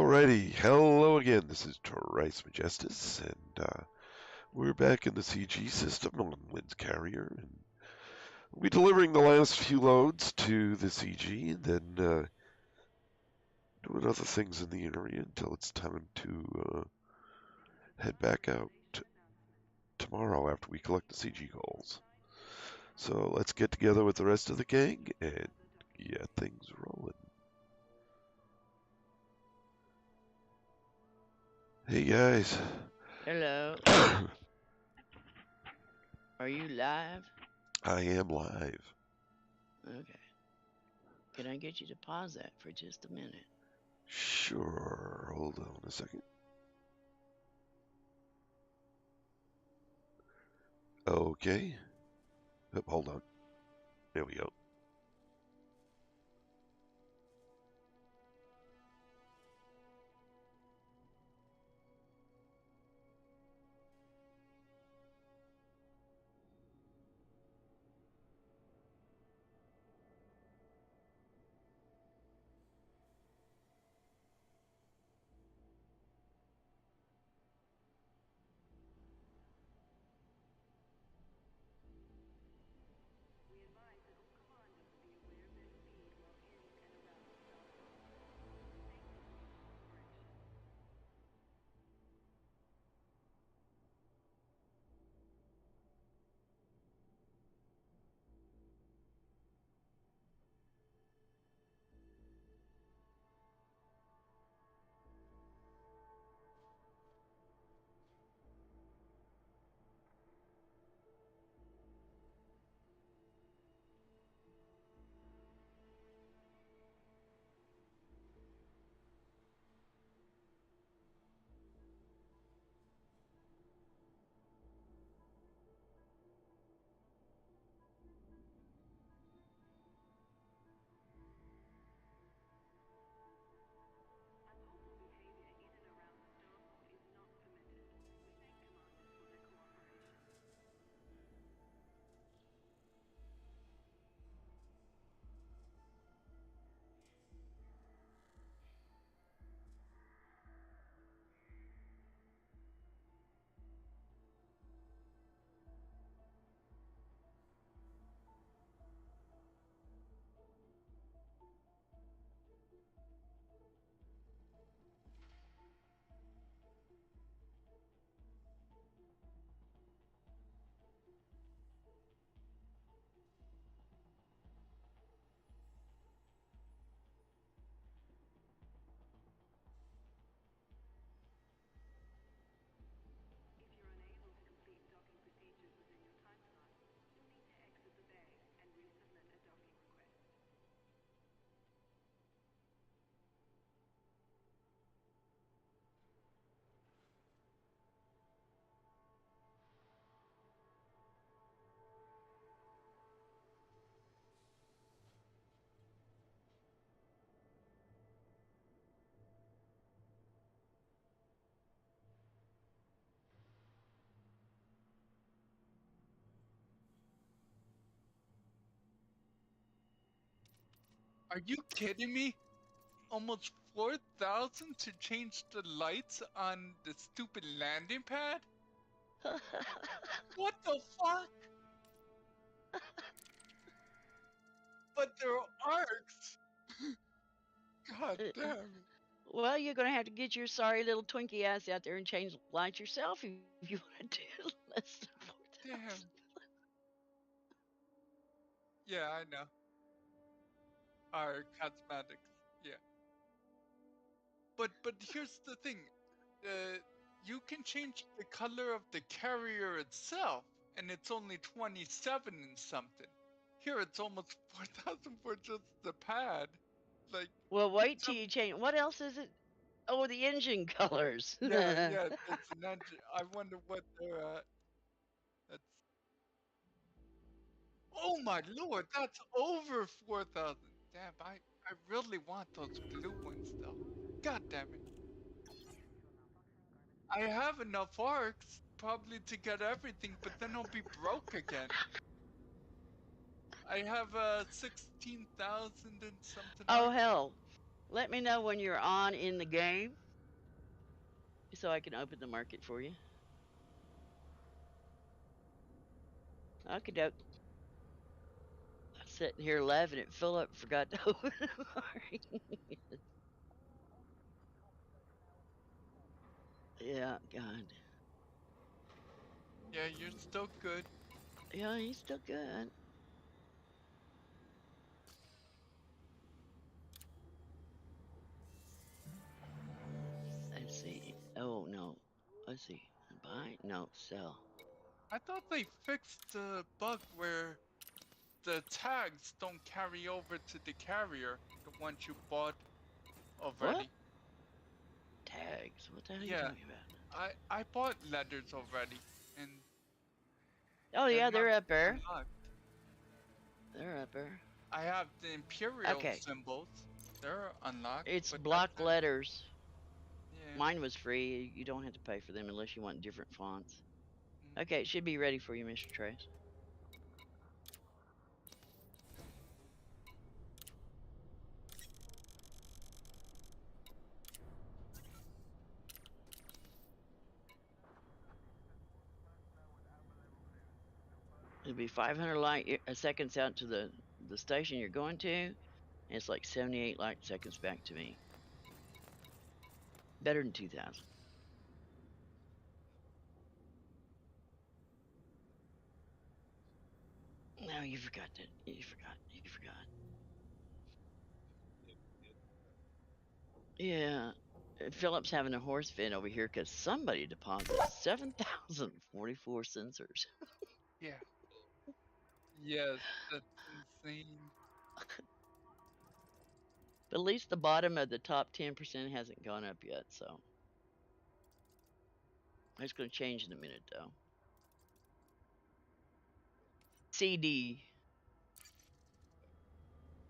Alrighty, hello again. This is Trice Majestus, and we're back in the CG system on Lynn's Carrier, and we'll be delivering the last few loads to the CG, and then doing other things in the area until it's time to head back out tomorrow after we collect the CG goals. So let's get together with the rest of the gang and get things rolling. Hey guys. Hello. Are you live? I am live. Okay. Can I get you to pause that for just a minute? Sure. Hold on a second. Okay. Oh, hold on. There we go. Are you kidding me? Almost 4,000 to change the lights on the stupid landing pad? What the fuck? But there are arcs! God damn it. Well, you're going to have to get your sorry little Twinkie ass out there and change lights yourself if you want to do less than 4,000. Damn. Yeah, I know. Our cosmetics, yeah. But here's the thing. You can change the color of the carrier itself, and it's only 27 and something. Here it's almost 4,000 for just the pad. Like, Well, wait till some, you change. What else is it? Oh, the engine colors. yeah, it's an engine. I wonder what they're at. That's, oh my lord, that's over 4,000. Damn, I really want those blue ones though. God damn it. I have enough arcs probably to get everything, but then I'll be broke again. I have 16,000 and something Oh, arcs. hell. Let me know when you're on in the game so I can open the market for you. Okie doke. I'm sitting here laughing at Philip, forgot to open the market. Yeah, God. Yeah, you're still good. Yeah, he's still good. Let's see. Oh, no. Let's see. Buy? No, sell. I thought they fixed the bug where the tags don't carry over to the carrier, the ones you bought What? already. Tags? What the hell are you Yeah, talking about? I bought letters already, and Oh, they're yeah, not they're up there. unlocked. They're up there. I have the imperial Okay. symbols. They're unlocked, It's but that's block it. letters. Yeah. Mine was free. You don't have to pay for them unless you want different fonts. Mm. Okay, it should be ready for you, Mr. Trace. It'll be 500 light seconds out to the station you're going to, and it's like 78 light seconds back to me. Better than 2,000. No, you forgot that. You forgot. You forgot. Yeah. Philip's having a horse fit over here because somebody deposited 7,044 sensors. Yeah. Yes, that's insane. But at least the bottom of the top 10% hasn't gone up yet, so it's going to change in a minute, though. CD.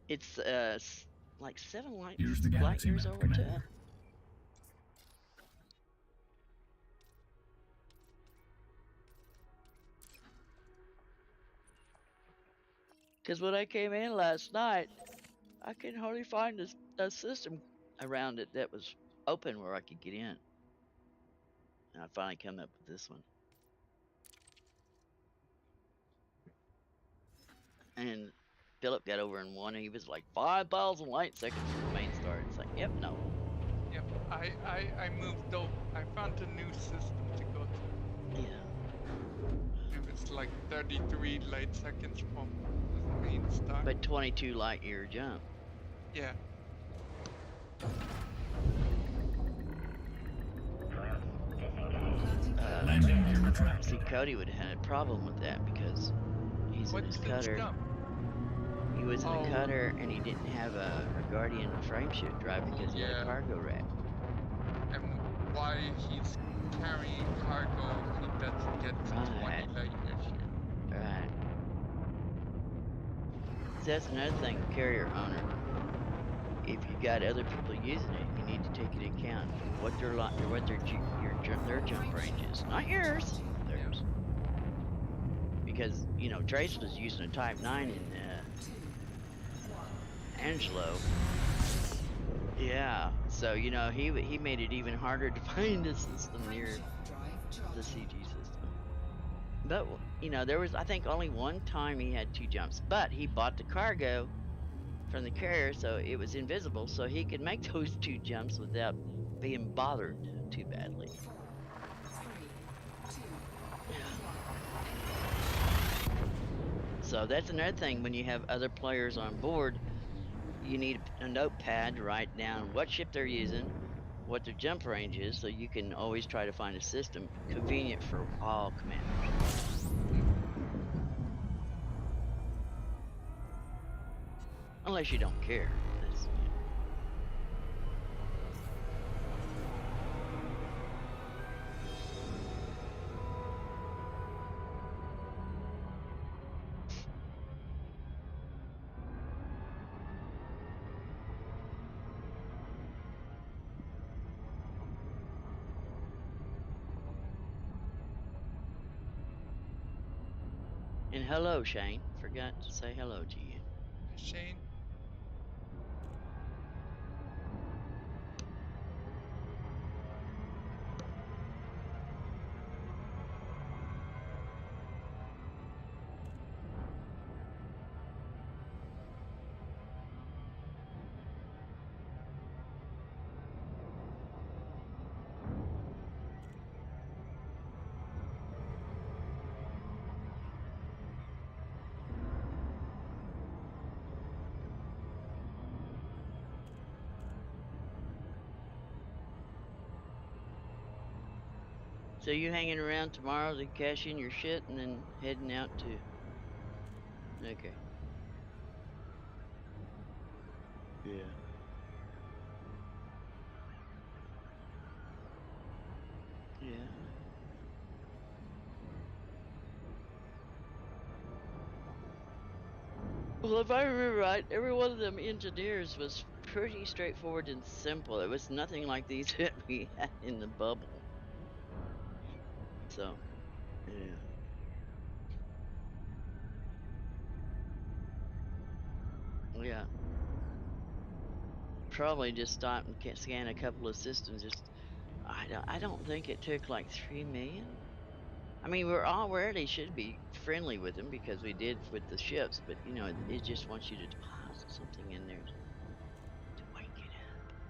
It's like 7 light years over to it. Because when I came in last night, I couldn't hardly find a system around it that was open where I could get in. And I finally come up with this one. And Philip got over in one, and he was like 5,000 light seconds from the main start. It's like, yep, no. Yep. I moved over. I found a new system to go to. Yeah. It was like 33 light seconds from the main start. But 22 light year jump. Yeah. See, Cody would have had a problem with that because he's in his What's the cutter. jump? He was in Oh. a cutter and he didn't have a Guardian frameshift drive because he had a cargo rack. And while he's carrying cargo, he doesn't get to 20 light years here. Right. So that's another thing, carrier owner. If you got other people using it, you need to take into account what their jump range is, not yours, theirs. Because Trace was using a Type 9 in Angelo. Yeah, so he made it even harder to find a system near the CG system. But there was I think only one time he had 2 jumps, but he bought the cargo from the carrier, so it was invisible, so he could make those 2 jumps without being bothered too badly. So that's another thing, when you have other players on board, you need a notepad to write down what ship they're using, what their jump range is, so you can always try to find a system convenient for all commanders. Unless you don't care. And hello, Shane. Forgot to say hello to you. Shane? So you hanging around tomorrow to cash in your shit and then heading out to... Okay. Yeah. Yeah. Well, if I remember right, every one of them engineers was pretty straightforward and simple. It was nothing like these that we had in the bubble. So, yeah. Yeah. Probably just stop and scan a couple of systems. I don't think it took like 3 million. I mean, we're already should be friendly with them because we did with the ships, but you know, it just wants you to deposit something in there to wake it up.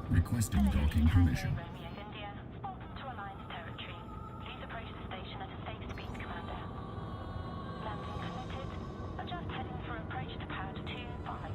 Requesting docking permission. Romeo India, welcome to Alliance territory. Please approach the station at a safe speed, Commander. Landing permitted. Adjust heading for approach to pad 25.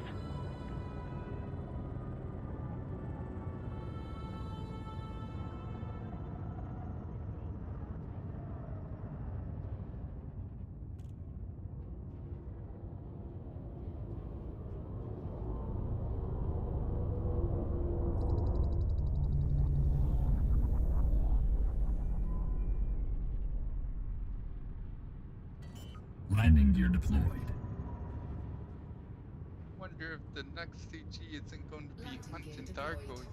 Landing gear deployed. Wonder if the next CG isn't going to be hunting Thargoid.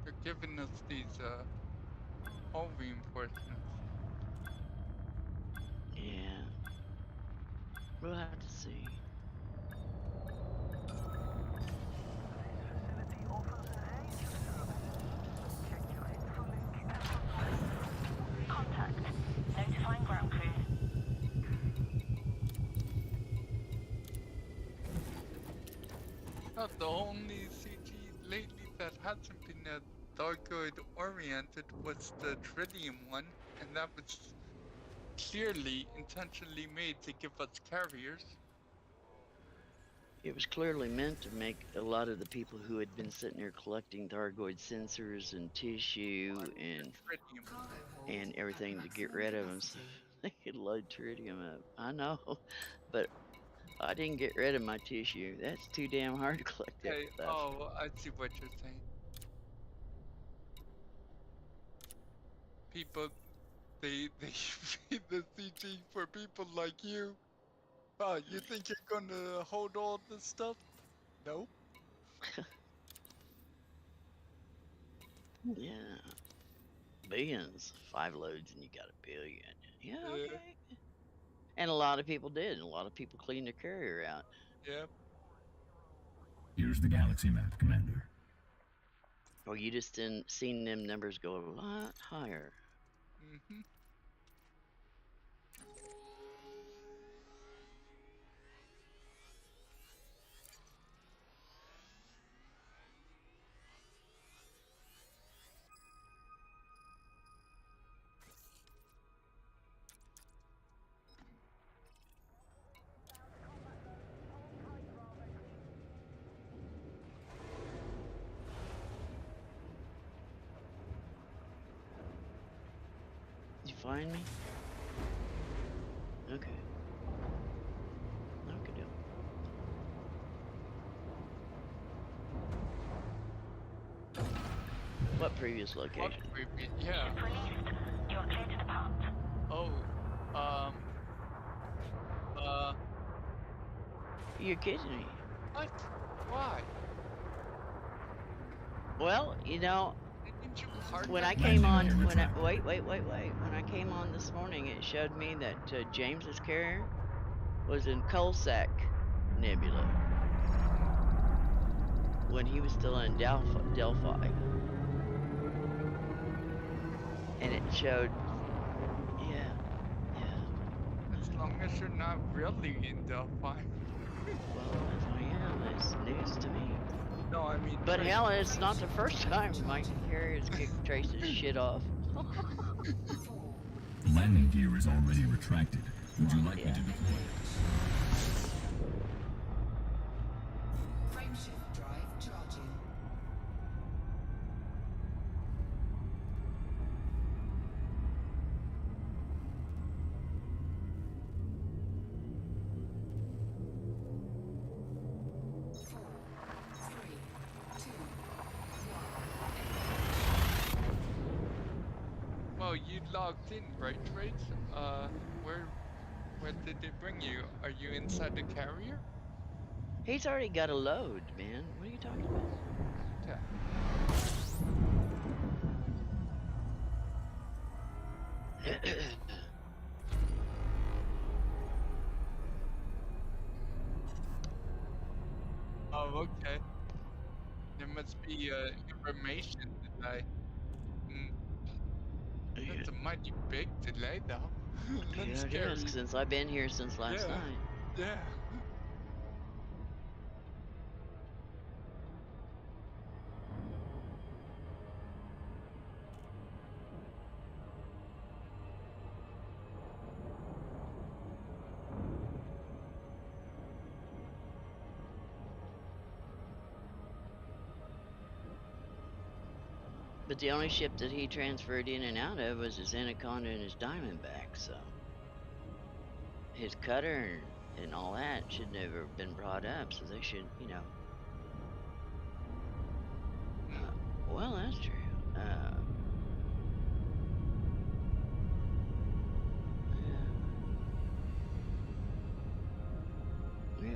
They're giving us these hull reinforcements. Yeah. We'll have to see. Contact. Notifying ground crew. Not the only CG lately that hasn't been Thargoid oriented was the Tritium one, and that was clearly intentionally made to give us carriers. It was clearly meant to make a lot of the people who had been sitting there collecting Thargoid sensors and tissue and everything to get rid of them so they could load tritium up. I know, but I didn't get rid of my tissue. That's too damn hard to collect that Hey, stuff. oh, I see what you're saying. People, they feed the CG for people like you. Oh, you think you're gonna hold all this stuff? Nope. Yeah. Billions. 5 loads and you got a billion. Yeah, Yeah, okay. And a lot of people did. And a lot of people cleaned their carrier out. yep. Here's the galaxy map, Commander. Or you just didn't seen them numbers go a lot higher. Mm-hmm. Did you find me? Okay. Okay, deal. What previous location? Yeah. Ship released. You are clear to depart. Oh, You're kidding me. what? Why? Well, you know, Didn't you park when at I came on, Landing when I, retracted. wait. When I came on this morning, it showed me that James's carrier was in Coalsack Nebula when he was still in Delphi. And it showed, yeah. As long as you're not really in Delphi. Well, if I I mean, But trace. hell, it's not the first time my carrier's kicked Trace's shit off. Landing gear is already retracted. Would you like me Yeah. to deploy it? Frameshift drive charging. Well, you logged in, right, Trace? Where did they bring you? Are you inside the carrier? He's already got a load, man. What are you talking about? Okay. Oh, okay. There must be information delay. Mm, that's a mighty big delay, though. That's Yeah, it is, scary. since I've been here since last Yeah. night. Yeah. But the only ship that he transferred in and out of was his Anaconda and his Diamondback, so his cutter and all that should never have been brought up, so they should, you know. Well, that's true. Yeah.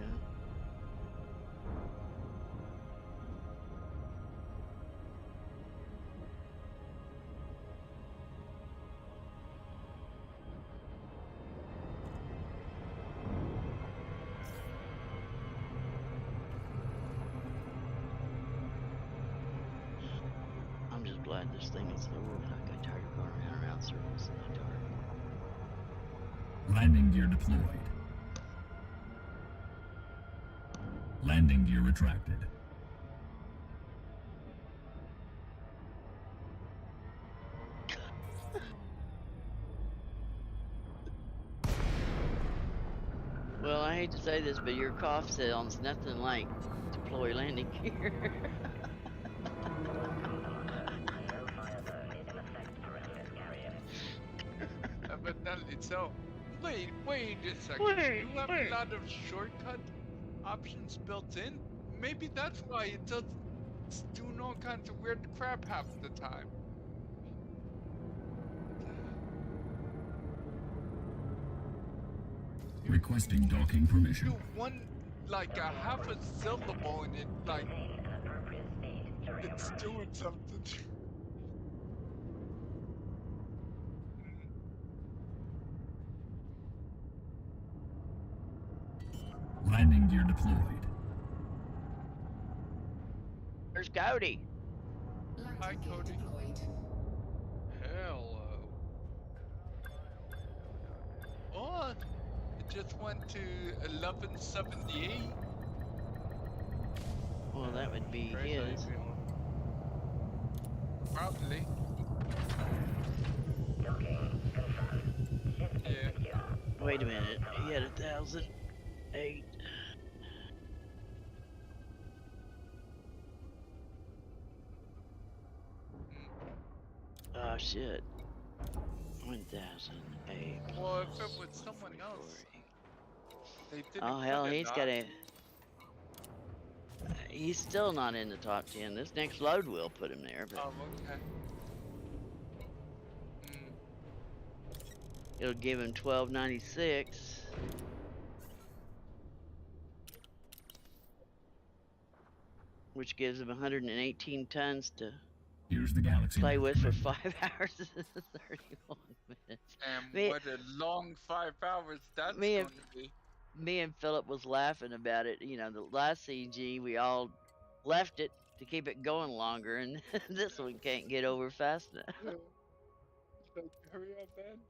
I'm just glad this thing is over. I got tired of going around and around circles in the dark. Landing gear deployed. Landing gear retracted. Well, I hate to say this, but your cough sounds nothing like deploy landing gear. Evidently so. Wait a second. Wait, You have wait. a lot of shortcut options built in? Maybe that's why it does it's doing all kinds of weird crap half the time. Requesting docking permission. Do one, like a half a syllable and it, like, it's doing something. Landing gear deployed. There's Cody. Hi, Landing gear Cody. deployed. Hello. Oh, it just went to 1178. Well, that would be his. Probably. Yeah. Wait a minute. He had 1,008. Oh shit. 1,008. Well, if it was someone else, they didn't. Oh hell, put it he's on. got a. He's still not in the top 10. This next load will put him there, but Oh, okay. it'll give him 1296. Which gives him 118 tons to Here's the galaxy play map with for commander. 5 hours and 31 minutes. And Me- what a long 5 hours that's me going and- to be. Me and Philip was laughing about it. You know, the last CG, we all left it to keep it going longer, and this one can't get over fast enough. Yeah. Like, hurry up, and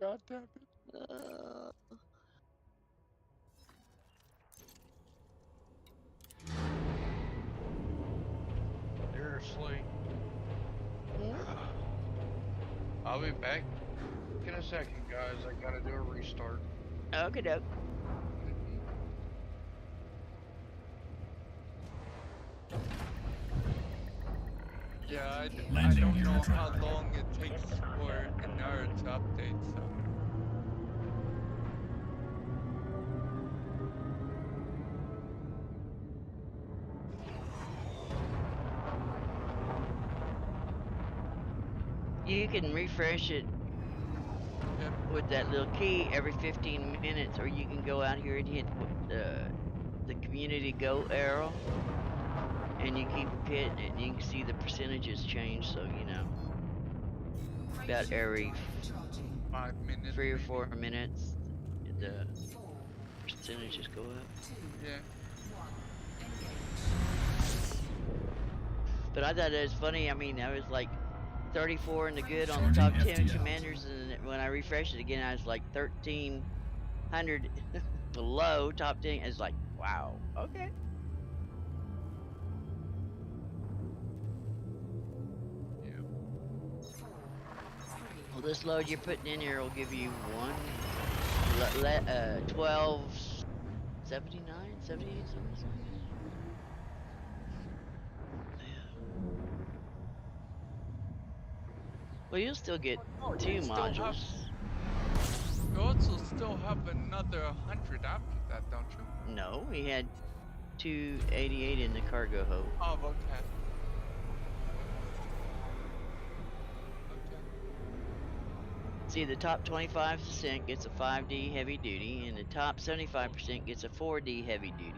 God damn it. Seriously? Hmm? I'll be back in a second, guys. I gotta do a restart. Okay, doke. Yeah, I Landing don't gear know how tried. long it takes for an error to update, so. You can refresh it Yep. with that little key every 15 minutes, or you can go out here and hit the community go arrow, and you keep hitting it, and you can see the percentages change. So you know, about every 5 minutes. 3 or maybe. 4 minutes, the percentages go up. Yeah. But I thought it was funny. I mean, I was like 34 in the good on the Charging top 10 FTL. commanders, and when I refreshed it again, I was like 1300 below top 10. It's like, wow, okay. Well, this load you're putting in here will give you 1279, 78, something like that. Yeah. Well, you'll still get Oh, 2 you still have. modules. You also still have another 100 after that, don't you? No, we had 288 in the cargo hold. Oh, okay. See, the top 25% gets a 5D heavy duty, and the top 75% gets a 4D heavy duty.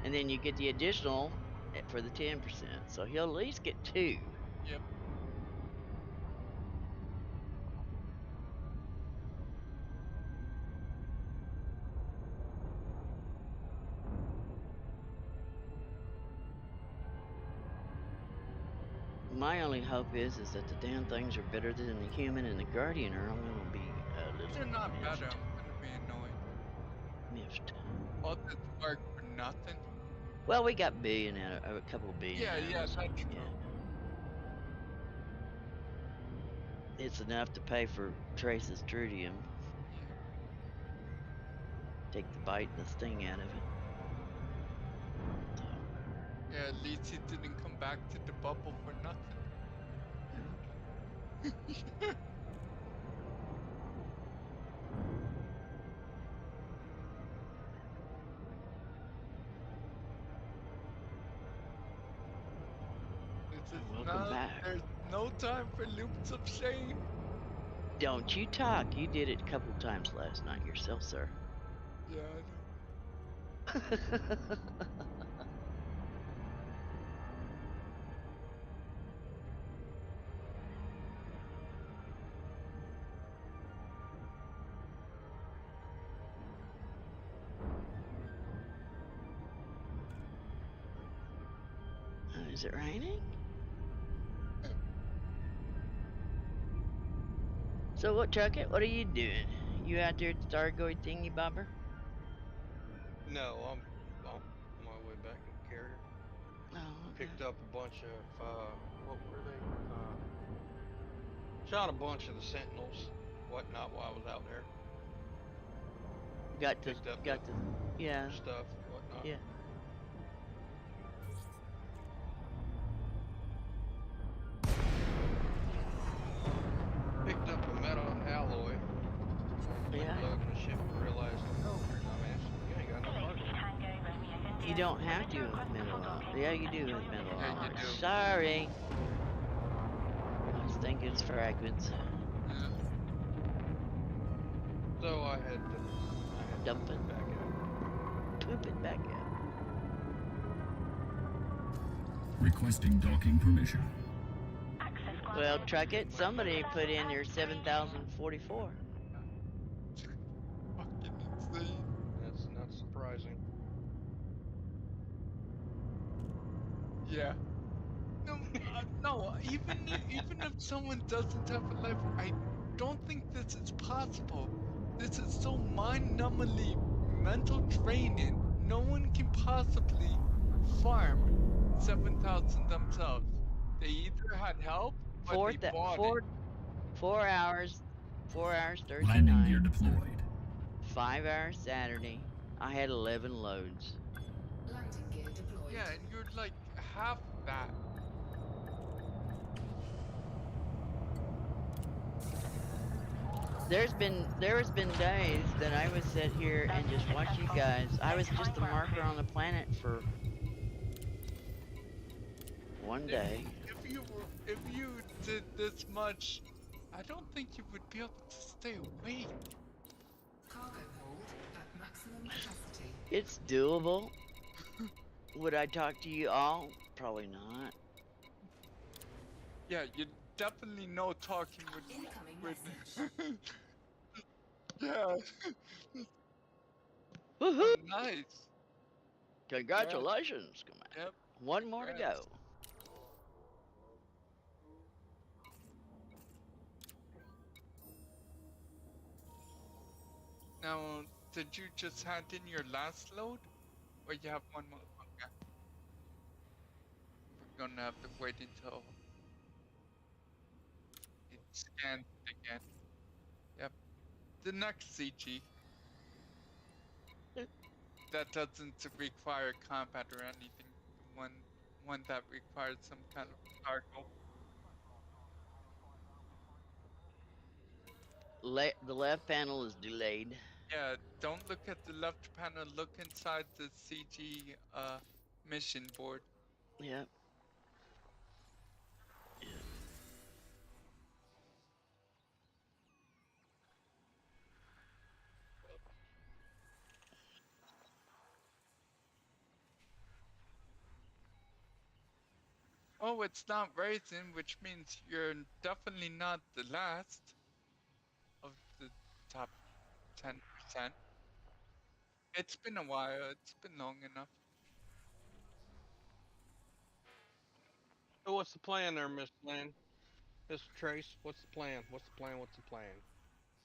And then you get the additional for the 10%. So he'll at least get 2. Yep. My only hope is that the damn things are better than the human, and the guardian are only going to be a little They're not better. miffed. I'm gonna be annoyed. Miffed. All this work for nothing. Well, we got billion out of a couple billion Yeah, out of yeah, it, so, that's yeah. true. It's enough to pay for Trace's tritium. Yeah. Take the bite and the sting out of it. So, Yeah, at least he didn't come back to the bubble for nothing. This is welcome not. back. There's no time for loops of shame. Don't you talk. You did it a couple times last night yourself, sir. Yeah, I know. Is it raining? So what, Chucket? What are you doing? You out there at the Thargoid thingy bobber? No, I'm on my way back in the carrier. Oh, okay. Picked up a bunch of what were they? Shot a bunch of the sentinels, whatnot, while I was out there. Got the Picked up yeah, stuff, whatnot. yeah. Picked up a metal alloy. Yeah. Loading the ship and realized, oh, dumbass, you ain't got no Delete money. Tango Romeo India. You don't have to Request with before mental docking. Yeah, you do with mental Yeah, you do. Sorry. I was thinking it's fragments. Yeah. So I had to Dump it. back out. Poop it back out. Requesting docking permission. Access Well, granted. truck it. Somebody put in your 7,044. Fucking insane. That's not surprising. Yeah. No, no. Even if someone doesn't have a life, I don't think this is possible. This is so mind-numbingly mental draining. No one can possibly farm 7,000 themselves. They either had help or Four, they th- bought four, it. 4 hours, 4 hours Thursday Landing gear night, deployed. 5 hours Saturday. I had 11 loads. Landing gear deployed. Yeah, and you're like half that. There has been days that I would sit here and just watch you guys. I was just the marker on the planet for one day. If you did this much, I don't think you would be able to stay awake. Cargo hold at maximum capacity. It's doable. Would I talk to you all? Probably not. Yeah, you definitely know talking Incoming with message. yeah. Woohoo! Oh, nice. Congratulations, Command. Yep. One more to Congrats. go. Now, did you just hand in your last load? Or you have one more? Okay. We're gonna have to wait until it scans again. Yep. The next CG. That doesn't require combat or anything. The one that requires some kind of cargo. The left panel is delayed. Yeah, don't look at the left panel, look inside the CG mission board. Yep. Oh, it's not raising, which means you're definitely not the last of the top 10%. It's been a while, it's been long enough. So what's the plan there, Miss Lynn? Miss Trace, what's the plan? What's the plan? What's the plan?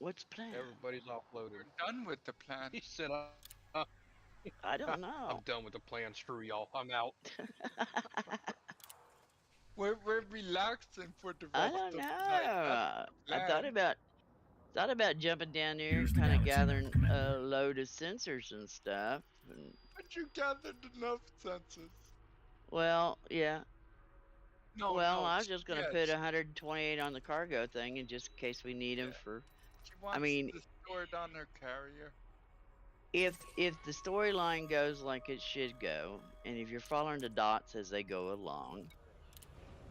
What's the plan? Everybody's offloaded. We're done with the plan. He said, I don't I'm know. done with the plan. Screw y'all. I'm out. We're relaxing for the I rest don't of the know. night. That's I the plan. thought about jumping down there Here's and the kind of galaxy map, gathering a Commander. load of sensors and stuff. And, But you gathered enough sensors. well, yeah. No, Well, no, I was just gonna yeah, put 128 on the cargo thing, and just in case we need them yeah. for. She I wants mean, to store it on her carrier. if the storyline goes like it should go, and if you're following the dots as they go along,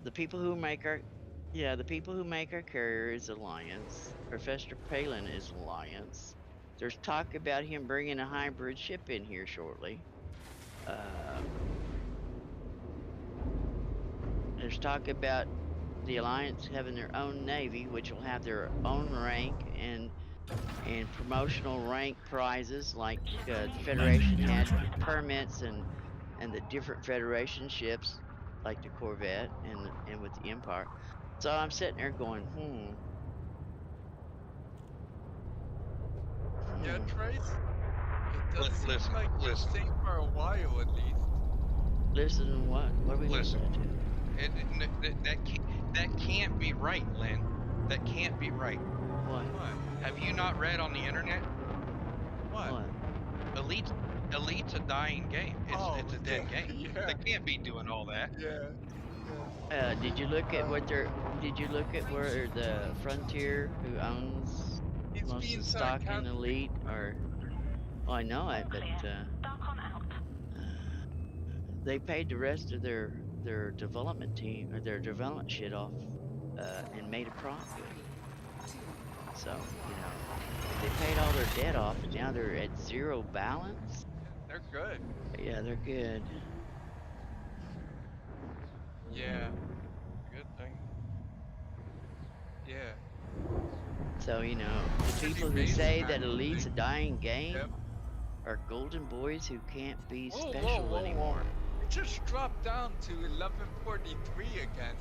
the people who make our carrier is Alliance. Professor Palin is Alliance. There's talk about him bringing a hybrid ship in here shortly. There's talk about the Alliance having their own navy, which will have their own rank and promotional rank prizes, like the Federation gear had retracted. permits and the different Federation ships, like the Corvette and with the Empire. So I'm sitting there going, Yeah, Trace? It does seem Listen, like you're listen. staying for a while at least. Listen to what? What are we Listen. listening to? That can't be right, Lynn. That can't be right. What? What? Have you not read on the internet? What? What? Elite's a dying game. It's a dead yeah, game. yeah, They can't be doing all that. yeah. Did you look at what they're? Did you look at where the Frontier, who owns He's most being of the stock in sarcastic. Elite, or? Well, I know it, but Dark on out. they paid the rest of their development team or their development shit off and made a profit. So they paid all their debt off, and now they're at zero balance. They're good. Yeah, they're good. Yeah, Good thing. yeah. So the Pretty people who amazing, say that actually. Elite's a dying game Yep. are golden boys who can't be Whoa, special whoa, whoa, anymore. whoa. It just dropped down to 1143 again.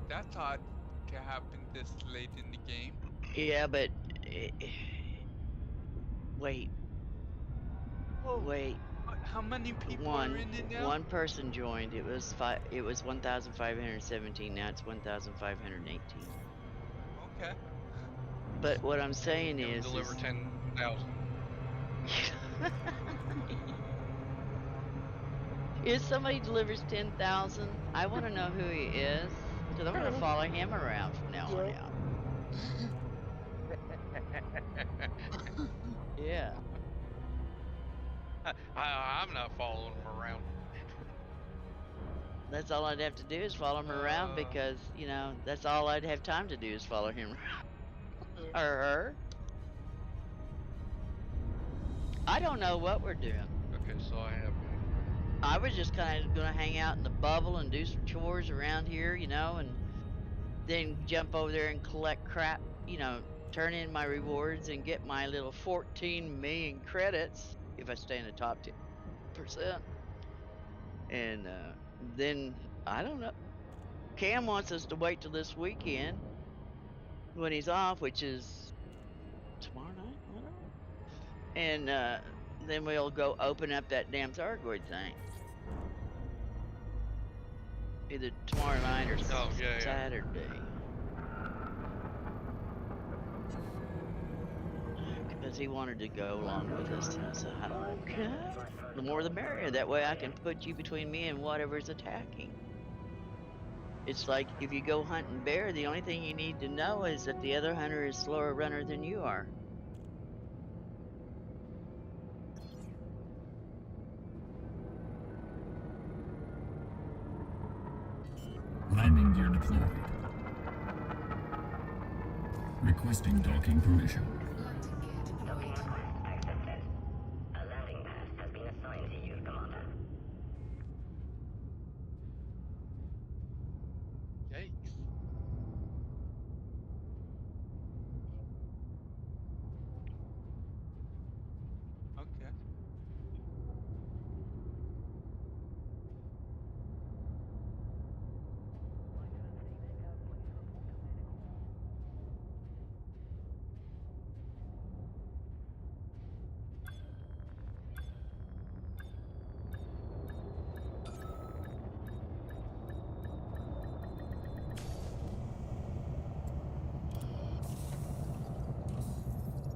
That's odd to happen this late in the game. Yeah, but wait, Whoa. wait. How many people are in it now? One person joined. It was 1,517. Now it's 1,518. Okay. But what I'm saying Gonna is deliver 10,000. if somebody delivers 10,000, I want to know who he is because I'm going to follow him around from now on out. Yeah. I'm not following them around. That's all I'd have to do is follow him around because, you know, that's all I'd have time to do is follow him around. Or her. I don't know what we're doing. Okay, so I have. I was just kind of going to hang out in the bubble and do some chores around here, you know, and then jump over there and collect crap, you know, turn in my rewards and get my little 14 million credits if I stay in the top 10%. And then, I don't know. Cam wants us to wait till this weekend when he's off, which is tomorrow night, whatever. And then we'll go open up that damn Thargoid thing. Either tomorrow night or Saturday. Because he wanted to go along with us. And I said, I don't care. The more the merrier. That way I can put you between me and whatever's attacking. It's like if you go hunting bear, the only thing you need to know is that the other hunter is slower runner than you are. Landing gear deployed. Requesting docking permission. Landing gear deployed. Accepted. A landing pad has been assigned to you, Commander. Yikes. Okay.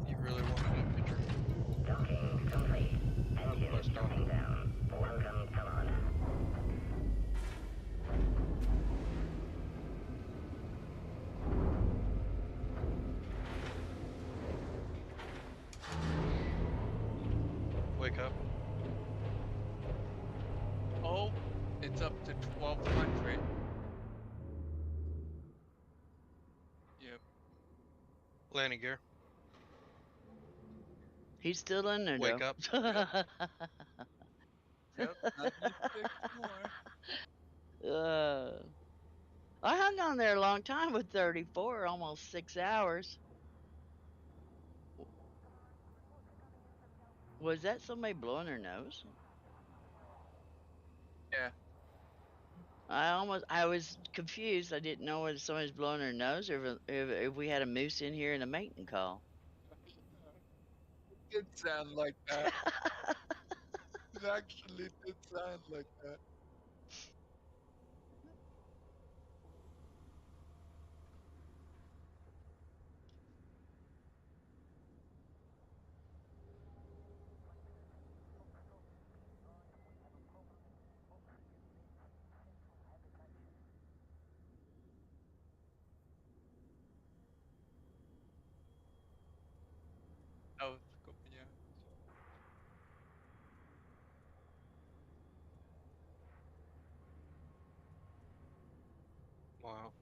You really wanted that picture? Docking complete. Engines dropping down. Welcome, Commander. Wake up. Oh, it's up to 1,200. Yep. Landing gear. He's still in there, Wake though. up. Yep. 96 more. I hung on there a long time with 34, almost 6 hours. Was that somebody blowing their nose? Yeah. I was confused. I didn't know whether somebody's blowing their nose or if we had a moose in here in a mating call. It did sound like that. It actually did sound like that. Oh, yeah. Wow.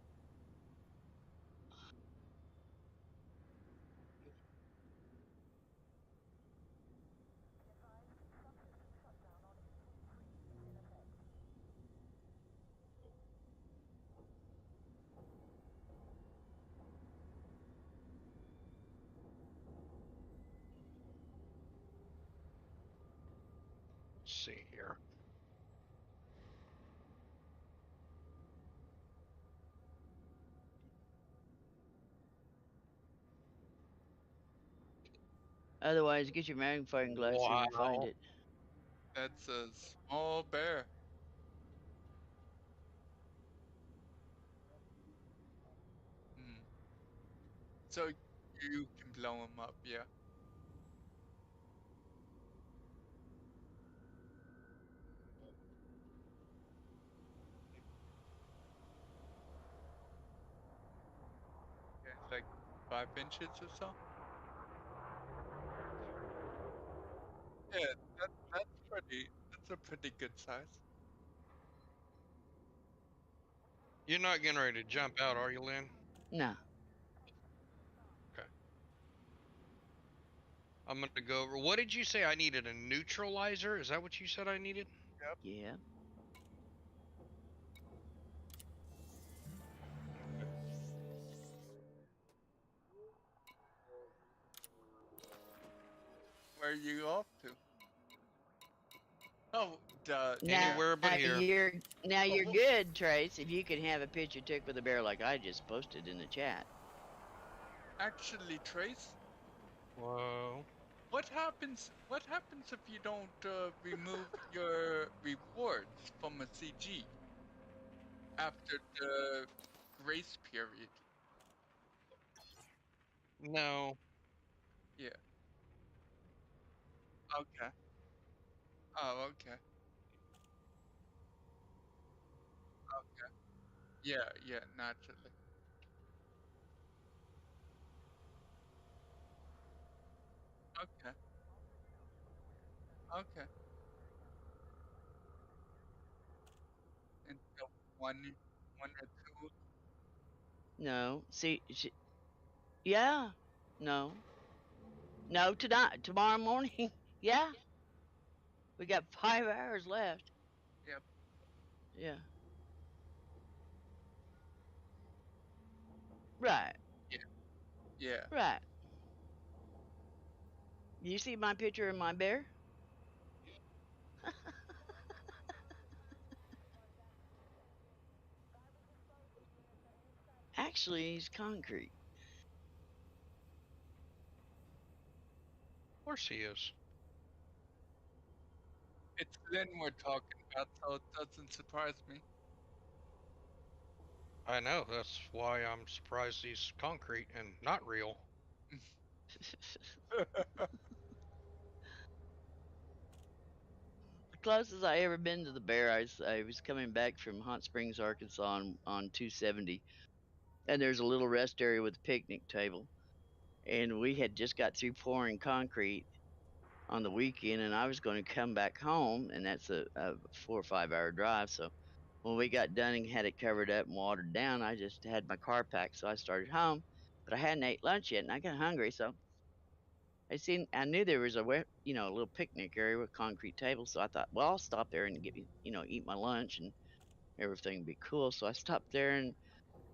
Let's see here. Otherwise, get your magnifying glass so you can find Wow. it. That's a small bear. Hmm. So you can blow him up, yeah. Okay, like 5 inches or so. Yeah, that's pretty. That's a pretty good size. You're not getting ready to jump out, are you, Lynn? No. Okay. I'm gonna go over. What did you say I needed? A neutralizer? Is that what you said I needed? Yeah. Where are you off to? Oh, duh. Now, Anywhere but here. you're good, Trace. If you can have a picture took with a bear like I just posted in the chat. Actually, Trace, Whoa. what happens? What happens if you don't remove your rewards from a CG after the grace period? No. Yeah. Okay. Oh, okay. Okay. Yeah, yeah, naturally. Okay. Okay. And so one or two. No. See, yeah. No. No, tonight, tomorrow morning. Yeah. We got 5 hours left. Yep. Yeah. Right. Yeah. Yeah. Right. You see my picture of my bear? Actually, he's concrete. Of course he is. It's Lynn we're talking about, so it doesn't surprise me. I know. That's why I'm surprised he's concrete and not real. The closest I ever been to the bear, I was coming back from Hot Springs, Arkansas on 270, and there's a little rest area with a picnic table, and we had just got through pouring concrete on the weekend, and I was going to come back home, and that's a 4 or 5 hour drive. So when we got done and had it covered up and watered down, I just had my car packed, so I started home, but I hadn't ate lunch yet, and I got hungry, so I knew there was a a little picnic area with concrete tables. So I thought, well, I'll stop there and get eat my lunch and everything would be cool. So I stopped there and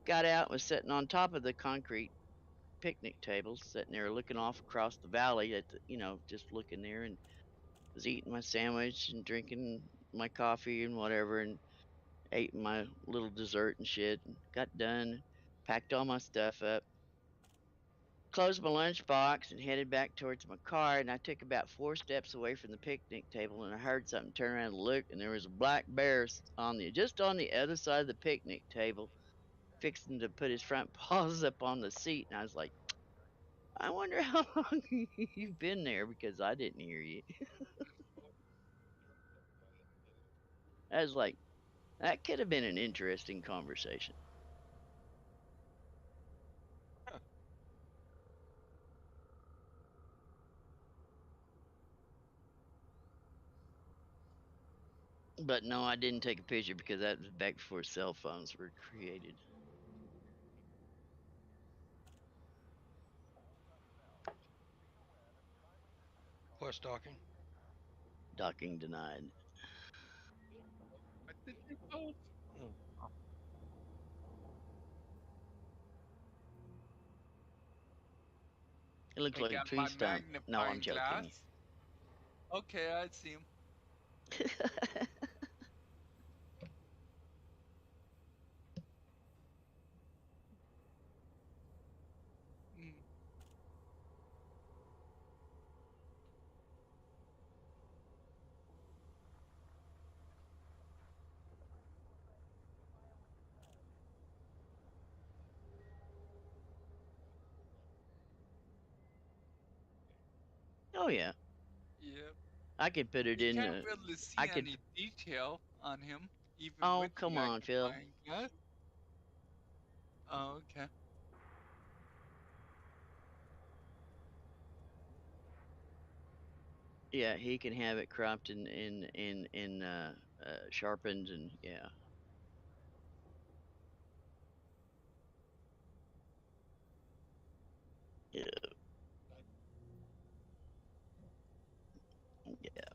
got out, was sitting on top of the concrete picnic tables, sitting there looking off across the valley at just looking there, and was eating my sandwich and drinking my coffee and whatever, and ate my little dessert and shit, and got done, packed all my stuff up, closed my lunchbox and headed back towards my car. And I took about 4 steps away from the picnic table, and I heard something. Turn around and look, and there was a black bear just on the other side of the picnic table, fixing to put his front paws up on the seat. And I was like, I wonder how long you've been there, because I didn't hear you. I was like, that could have been an interesting conversation. But no, I didn't take a picture because that was back before cell phones were created. Plus docking. Docking denied. What did you post? Hmm. It looks I like a got tree my stump. No, I'm magnifying glass. joking. Okay, I see him. Mm. Oh yeah, Yep. I could put it You in. can't really see I could. any detail on him, even Oh with the come on, Phil. magnifying glass. Oh, okay. Yeah, he can have it cropped and sharpened and yeah. Yeah. Yeah.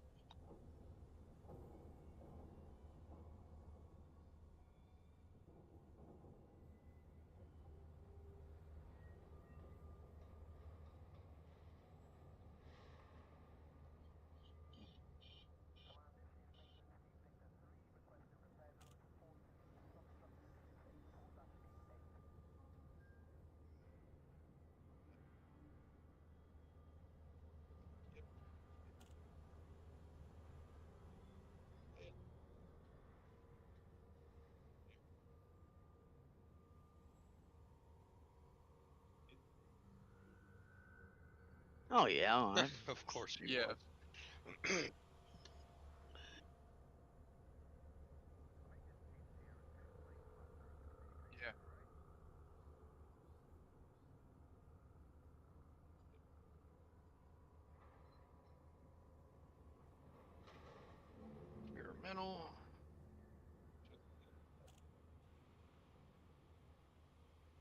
Oh yeah. Of course he Yeah. was. Yeah. Experimental.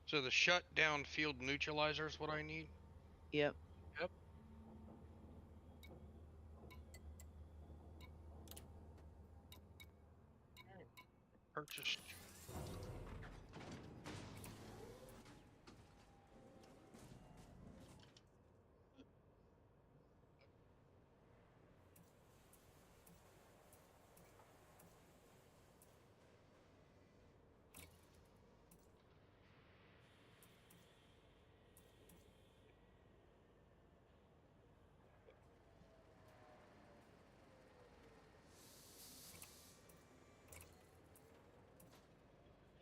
So the shutdown field neutralizer is what I need. Yep. Yep. Purchase.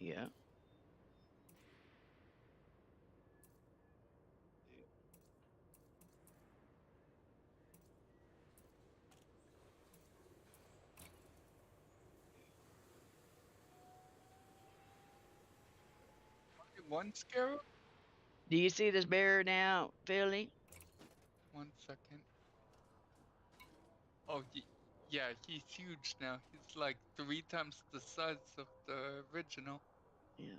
Yeah. One scarab? Do you see this bear now, Philly? 1 second. Oh, yeah, he's huge now. He's like 3 times the size of the original. Yeah.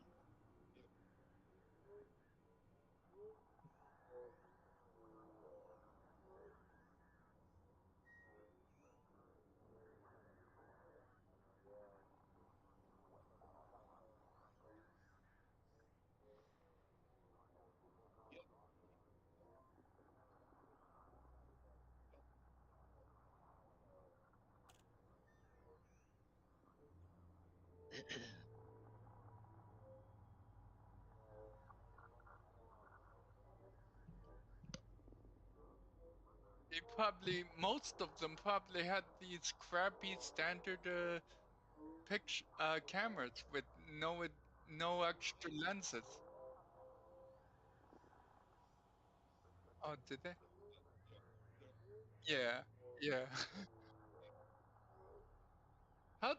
Most of them probably had these crappy standard picture cameras with no extra lenses. Oh, did they? Yeah, yeah. How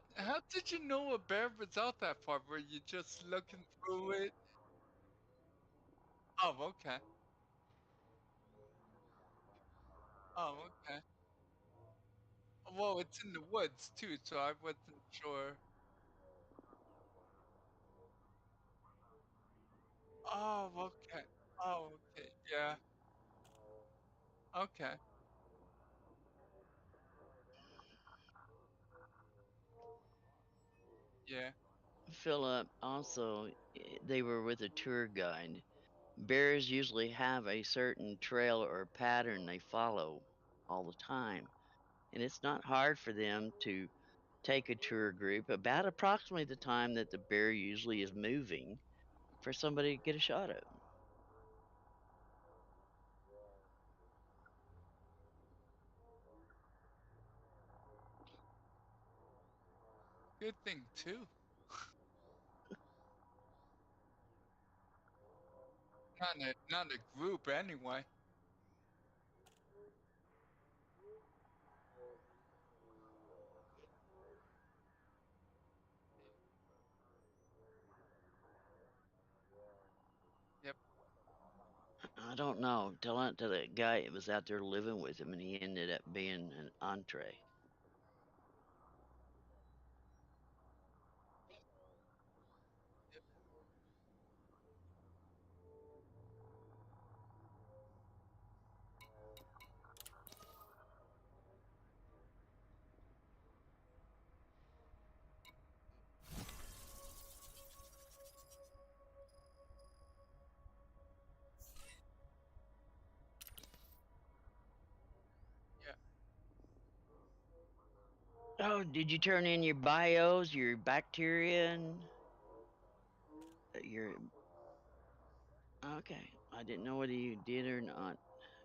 did you know a bear was out that far? Were you just looking through it? Oh, okay. Oh, okay. Well, it's in the woods too, so I wasn't sure. Oh, okay. Oh, okay. Yeah. Okay. Yeah. Philip also, they were with a tour guide. Bears usually have a certain trail or pattern they follow all the time, and it's not hard for them to take a tour group about approximately the time that the bear usually is moving for somebody to get a shot of him. Good thing too. Not a group anyway. I don't know. Tell it to that guy that was out there living with him, and he ended up being an entree. Yeah. Oh, did you turn in your bios, your bacteria, and your? Okay, I didn't know whether you did or not,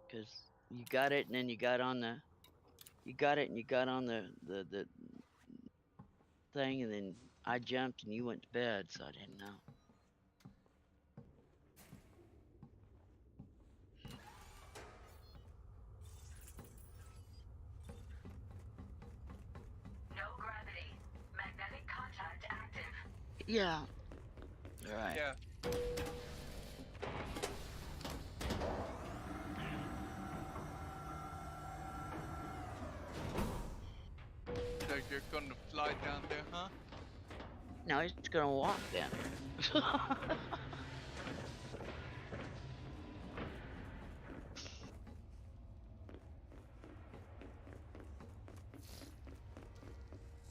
because you got it, and then you got on the, you got it, and you got on the thing, and then I jumped, and you went to bed, so I didn't know. No gravity. Magnetic contact active. Yeah. All right. Yeah. So you're gonna fly down there, huh? Now he's gonna walk down there.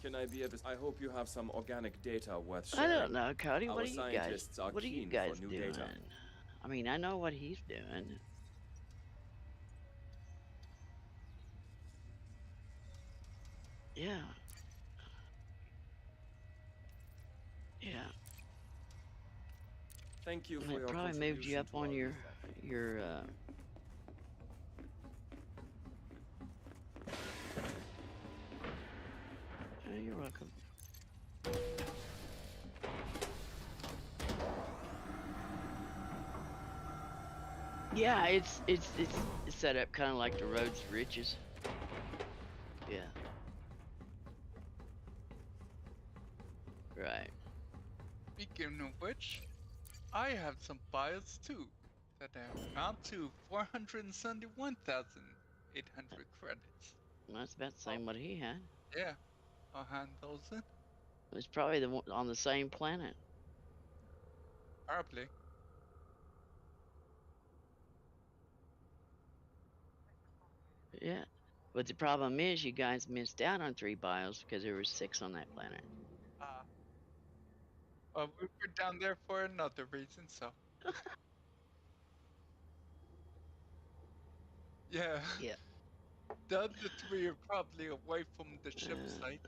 Can I be of? I hope you have some organic data worth I sharing. don't know, Cody. Our What are you guys? scientists are What are you keen guys for new doing? data. I mean, I know what he's doing. Yeah. Yeah. Thank you And for it your probably moved you contribution up to on our your research. your. You're welcome. Yeah, it's set up kind of like the roads to riches. Yeah. Right. Speaking of which, I have some bios too that amount to 471,800 credits. That's about the same what he had. Yeah, I'll hand those in. It's probably the one on the same planet. Probably. Yeah. But the problem is, you guys missed out on 3 bios because there were 6 on that planet. We were down there for another reason, so. Yeah. Yeah. The other 3 are probably away from the ship site.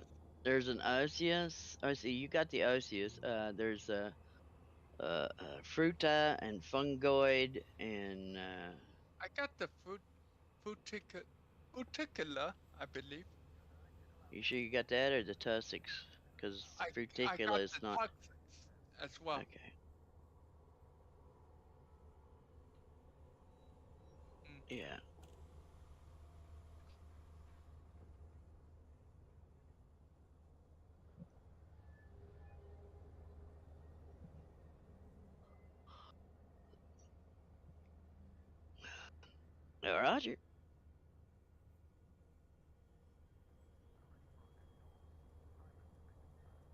There's an osseous. Oh, see, you got the osseous. There's a fruta and fungoid and I got the fruticula, I believe. you sure you got that or the tussocks? Because I got fruticula is the not toxics as well. okay. Mm. Yeah. Roger.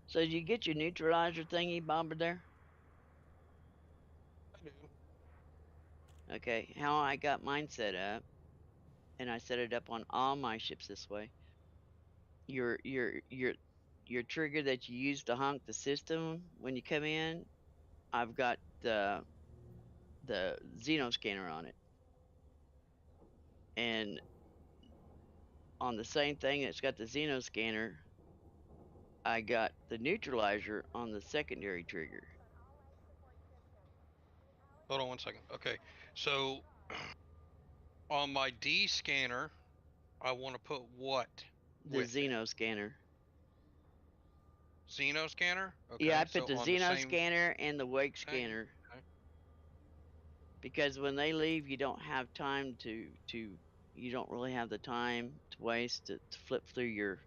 So did you get your neutralizer thingy bomber there? I do. Okay. How I got mine set up, and I set it up on all my ships this way. Your trigger that you use to honk the system when you come in, I've got the Xeno scanner on it. And on the same thing that's got the Xeno scanner, I got the neutralizer on the secondary trigger. Hold on one second. Okay, so on my D scanner, I want to put what The with it? Xeno scanner. Xeno scanner? Okay, Yeah, I put so the on the Xeno same scanner and the wake thing. scanner Okay. because when they leave, you don't have time to you don't really have the time to waste to flip through your.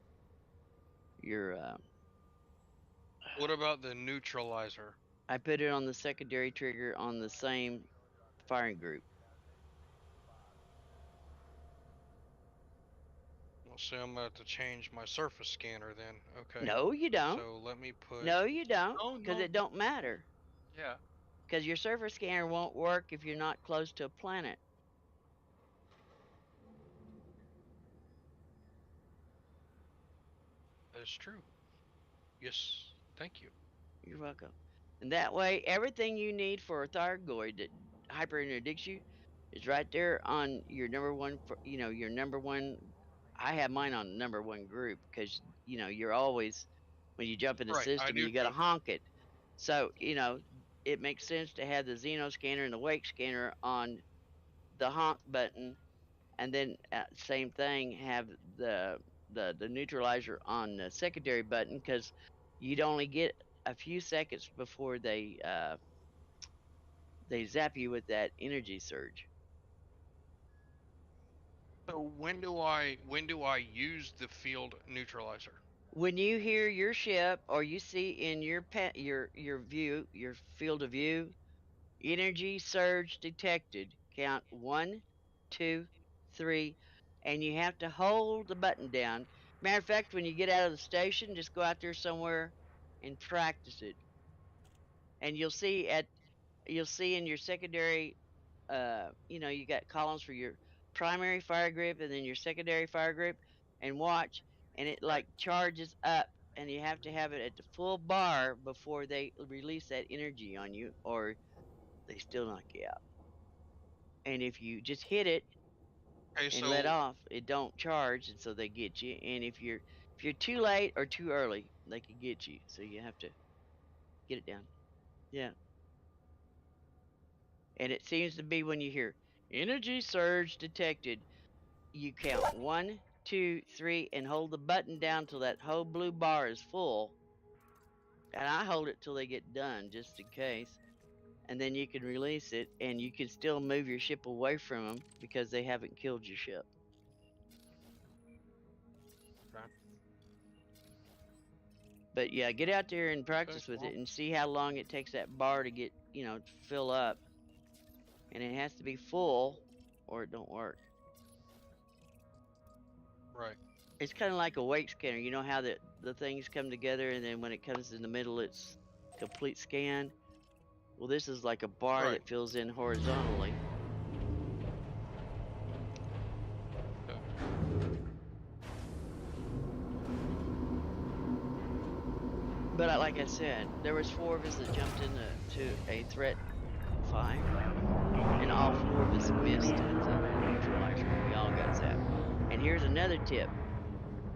What about the neutralizer? I put it on the secondary trigger on the same firing group. So I'm gonna have to change my surface scanner then. Okay. No, you don't. So let me put. No, you don't, No, because no. it don't matter. Yeah. Because your surface scanner won't work if you're not close to a planet. That's true. Yes. Thank you. You're welcome. And that way, everything you need for a Thargoid that hyper interdicts you is right there on your number one. Your number one. I have mine on number one group because you're always when you jump in the Right, I system, do you got to too. honk it. So it makes sense to have the Xeno scanner and the Wake scanner on the honk button, and then same thing have the neutralizer on the secondary button because you'd only get a few seconds before they zap you with that energy surge. So when do I use the field neutralizer? When you hear your ship or you see in your view, your field of view, energy surge detected, count 1, 2, 3, and you have to hold the button down. Matter of fact, when you get out of the station, just go out there somewhere and practice it. And you'll see in your secondary, you got columns for your primary fire grip and then your secondary fire grip, and watch, and it like charges up, and you have to have it at the full bar before they release that energy on you, or they still knock you out. And if you just hit it Okay, and let so off, it don't charge, and so they get you. And if you're too late or too early, they can get you. So you have to get it down. Yeah. And it seems to be when you hear energy surge detected, you count 1, 2, 3, and hold the button down till that whole blue bar is full. And I hold it till they get done, just in case. And then you can release it, and you can still move your ship away from them because they haven't killed your ship. Okay. But yeah, get out there and practice with it and see how long it takes that bar to get, fill up. And it has to be full or it don't work. right. It's kind of like a wake scanner. You know how the things come together, and then when it comes in the middle, it's complete scan. Well, this is like a bar Right. that fills in horizontally. Okay. But like I said, there was 4 of us that jumped into a threat fight, and all 4 of us missed the neutralizer. We all got zapped. And here's another tip: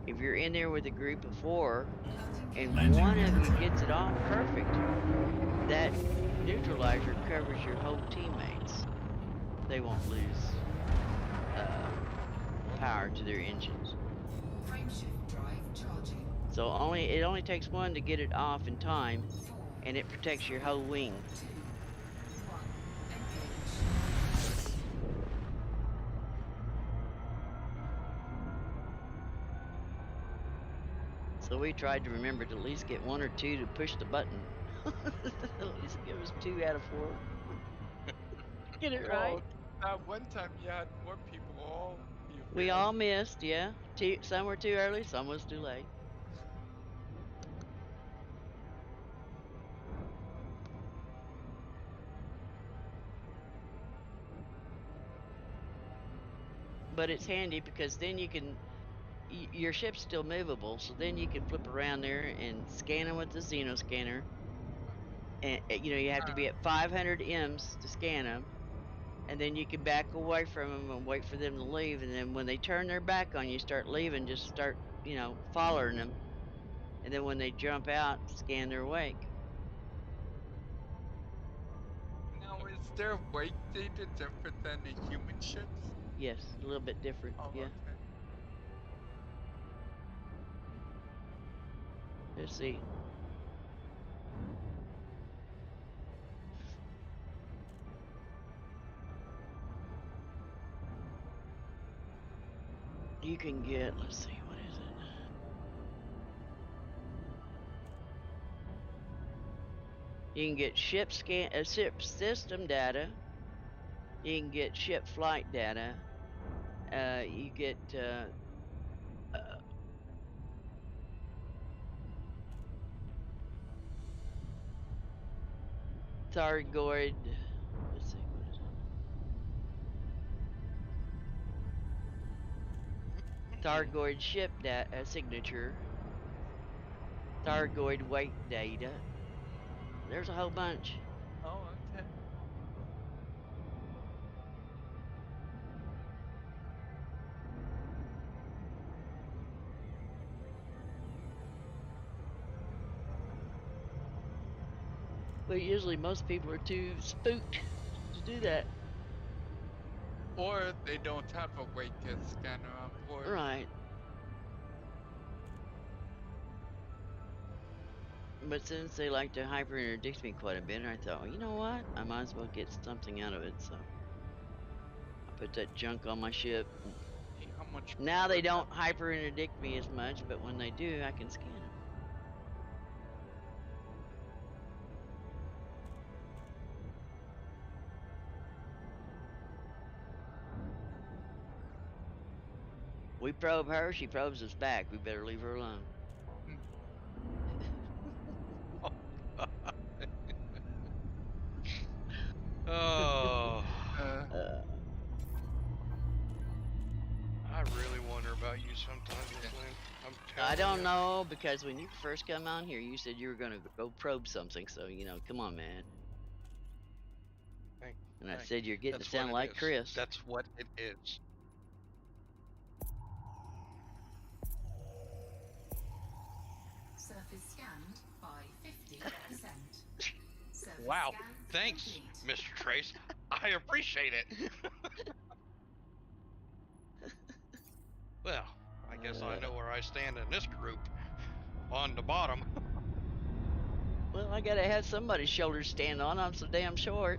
if you're in there with a group of 4, and one of you gets it off perfect, that neutralizer covers your whole teammates. They won't lose power to their engines. Frameshift drive charging. So it only takes one to get it off in time, and it protects your whole wing. 2, 1, engage. So we tried to remember to at least get 1 or 2 to push the button. At least give us 2 out of 4. Get it right. Well, that one time you had more people, all you We failed. all missed, yeah. Some were too early, some was too late. But it's handy because then you can, your ship's still movable, so then you can flip around there and scan them with the Xeno scanner. And you have to be at 500 Ms to scan them, and then you can back away from them and wait for them to leave. And then when they turn their back on you, start leaving, just start, following them. And then when they jump out, scan their wake. Now, is their wake data different than a human ship's? Yes, a little bit different. Oh, Yeah. okay. Let's see. You can get, let's see, what is it? You can get ship system data. You can get ship flight data. You get Thargoid. Let's see, what is it? Thargoid ship signature. Thargoid weight data. There's a whole bunch. Oh, okay. But usually most people are too spooked to do that. Or they don't have a weight scanner on board. Right. But since they like to hyper interdict me quite a bit, I thought, well, you know what? I might as well get something out of it. So I put that junk on my ship. See how much Now they power don't that- hyper interdict me as much, but when they do, I can scan them. We probe her, she probes us back. We better leave her alone. Oh, Uh, I really wonder about you sometimes, Miss Lynn. I'm telling I don't you. know, because when you first come on here, you said you were going to go probe something. So, you know, come on, man. And I said you're getting to That's what sound it like is. Chris. That's what it is. Surface scanned by 50%. Surface Wow. scan Thanks, complete. Mr. Trace. I appreciate it. Well, I guess I know where I stand in this group. On the bottom. Well, I gotta have somebody's shoulders stand on. I'm so damn short.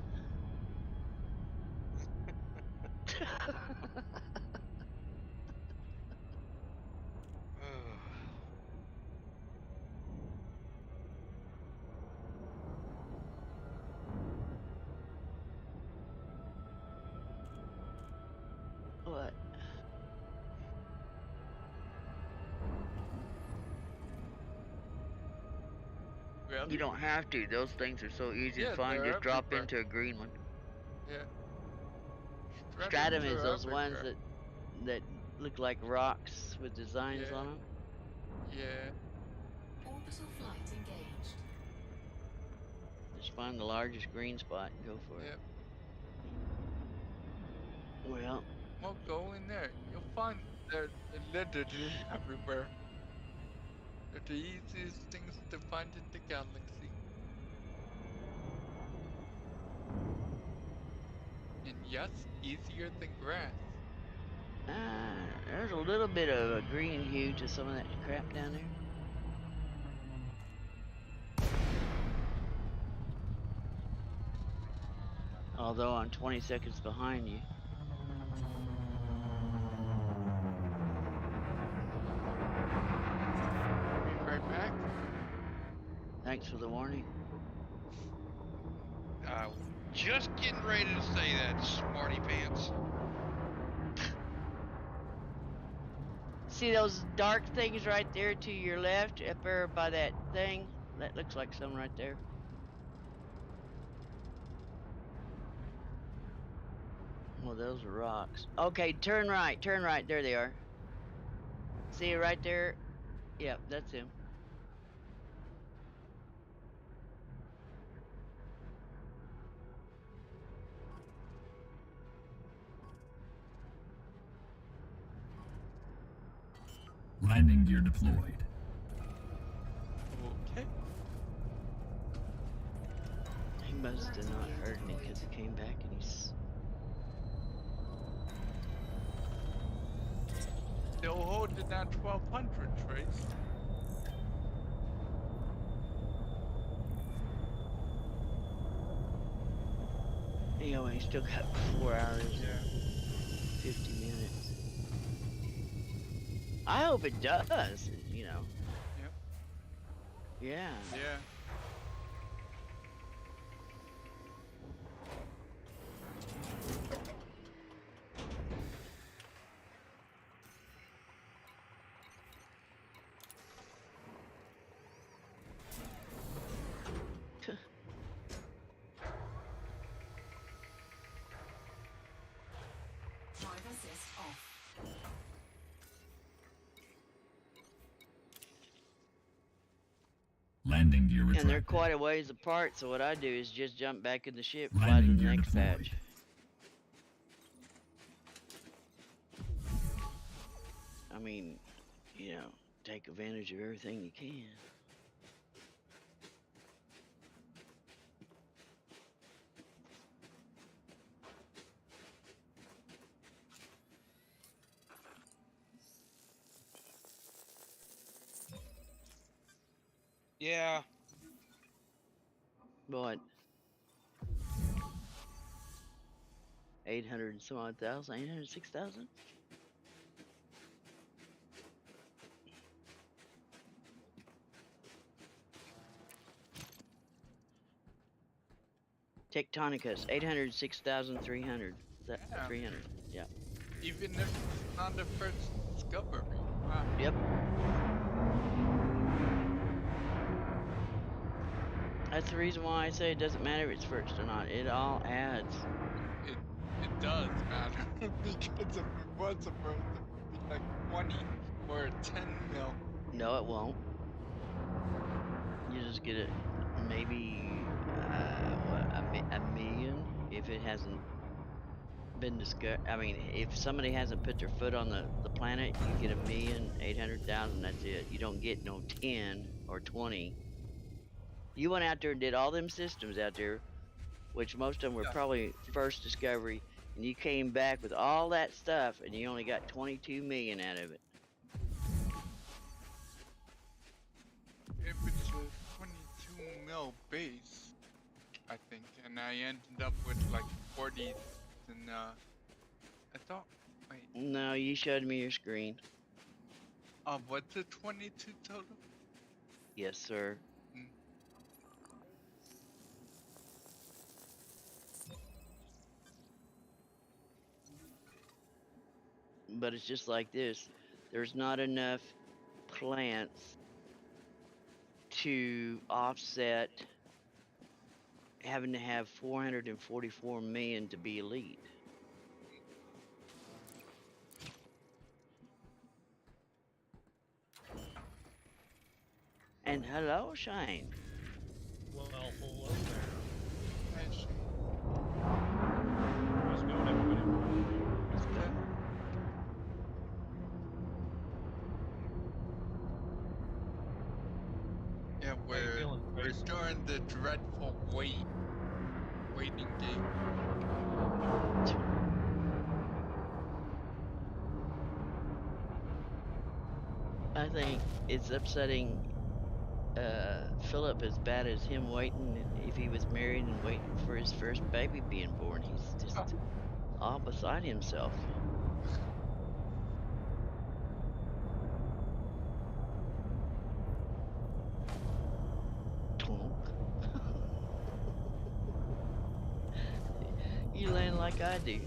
What? really? You don't have to. Those things are so easy Yeah, to find. they're Just drop everywhere. into a green one. Yeah. Stratum is are those ones everywhere. that look like rocks with designs Yeah. on them. Yeah. Orbital flight engaged. Just find the largest green spot and go for it. Yep. Well, Well, go in there. You'll find they're literally everywhere. They're the easiest things to find in the galaxy. And yes, easier than grass. there's a little bit of a green hue to some of that crap down there. Although I'm 20 seconds behind you. Be right back. Thanks for the warning. Just getting ready to say that, smarty pants. See those dark things right there to your left, up there by that thing? That looks like some right there. Well, those are rocks. Okay, turn right, there they are. See it right there? Yep, that's him. Landing gear deployed. Okay. He must have not heard me because he came back and he's... Still holding that 1200 Trace. You know, he's still got 4 hours, Yeah. 50 minutes. I hope it does, you know. Yep. Yeah. Yeah. Landing gear retracted. And they're quite a ways apart, so what I do is just jump back in the ship, fly to Landing the gear next deployed. patch. I mean, you know, take advantage of everything you can. Yeah. But 800 and some odd thousand, 806,000? Tectonicus, 806,300. Yeah. 300. Yeah. Even if it's not the first discovery. Wow. Yep. That's the reason why I say it doesn't matter if it's first or not. It all adds. It does matter because if it was a first, it would be like 20 or 10 mil. No, it won't. You just get it, maybe a million if it hasn't been discovered. I mean, if somebody hasn't put their foot on the planet, you get 1,800,000. That's it. You don't get no 10 or 20. You went out there and did all them systems out there, which most of them were probably first discovery, and you came back with all that stuff, and you only got 22 million out of it. If it's a 22 mil base, I think, and I ended up with like 40, and I thought, wait, No, you showed me your screen. what's it 22 total? Yes, sir. But it's just like this. There's not enough plants to offset having to have 444 million to be elite. And hello, Shane. Well, hello there. Nice. How's it going, everybody? It's good. Yeah, How you we're feeling, Trace? during the dreadful waiting game. I think it's upsetting Philip as bad as him waiting if he was married and waiting for his first baby being born. He's just all beside himself. Tonk. You land like I do.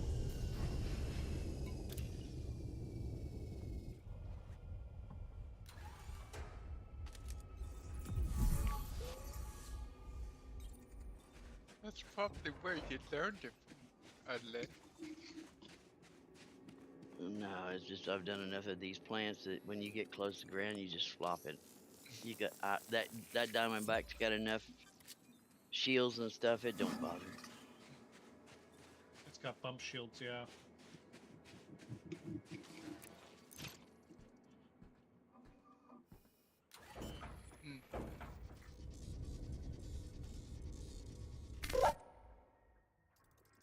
That's probably where you learned it from, Adelaide. No, it's just I've done enough of these plants that when you get close to ground, you just flop it. You got that diamondback's got enough shields and stuff. It don't bother. It's got bump shields, yeah.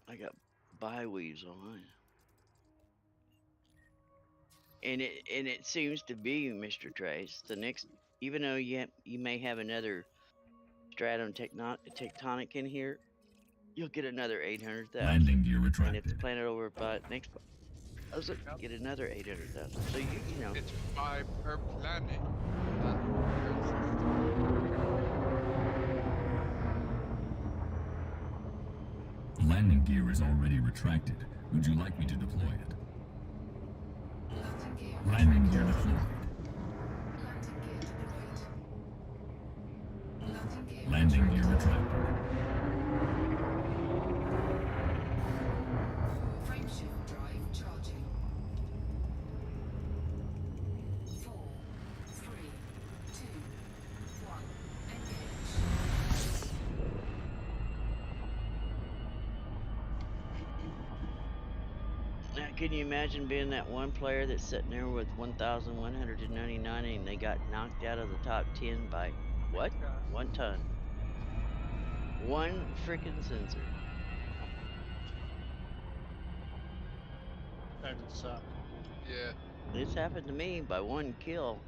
I got bi-weaves on mine. And it seems to be, Mr. Trace, the next, even though you may have another stratum tectonic in here, you'll get another 800,000. Landing gear And if the retracted. planet over by next, get another 800,000. So you know. It's 5 per planet. Not per system. Landing gear is already retracted. Would you like me to deploy it? Landing gear Landing gear deployed. Landing gear deployed. Landing gear retracted. Frameshift drive charging. 4, 3, 2, 1, engage. Can you imagine being that one player that's sitting there with 1,199 and they got knocked out of the top 10 by what? Gosh. 1 ton. One freaking sensor. That would suck. Yeah. This happened to me by 1 kill.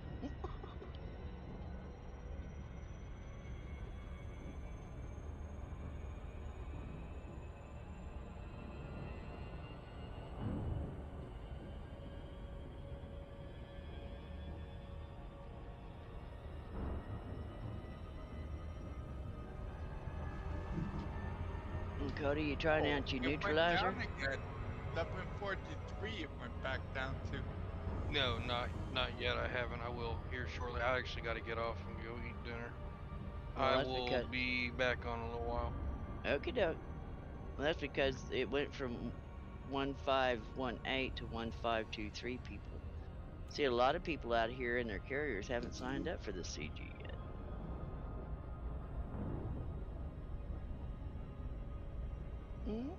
Cody, you trying out your It went neutralizer? down again. 1143 it went back down to. No, not yet. I haven't. I will here shortly. I actually got to get off and go eat dinner. Well, I that's will because- be back on in a little while. Okie doke. Well, that's because it went from 1518 to 1523 people. See, a lot of people out here in their carriers haven't signed up for the CG yet. Hmm?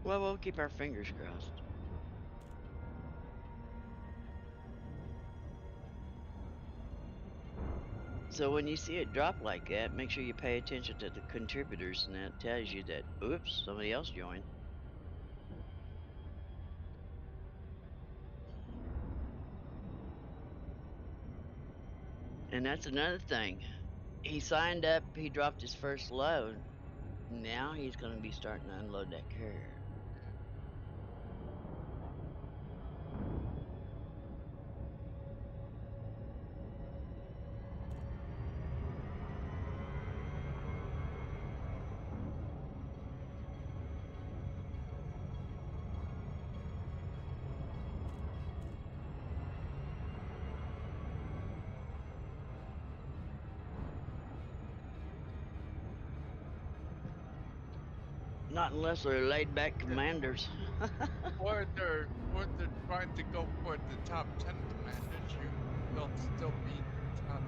Well, we'll keep our fingers crossed. So when you see it drop like that, make sure you pay attention to the contributors, and that tells you that, oops, somebody else joined. And that's another thing. He signed up, he dropped his first load. Now he's going to be starting to unload that carrier. Not unless they're laid back commanders. Or they're trying to go for the top 10 commanders. They'll still be in the top.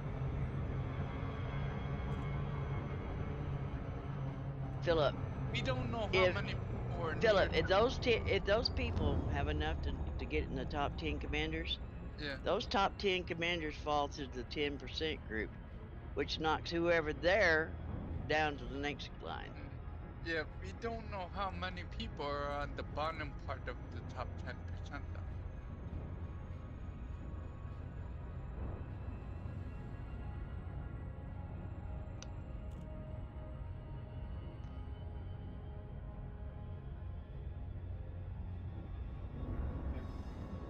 Philip, We don't know how If- many people are Philip, near. if those people have enough to get in the top 10 commanders, Yeah. those top 10 commanders fall to the 10% group, which knocks whoever there down to the next line. Yeah, we don't know how many people are on the bottom part of the top 10% though.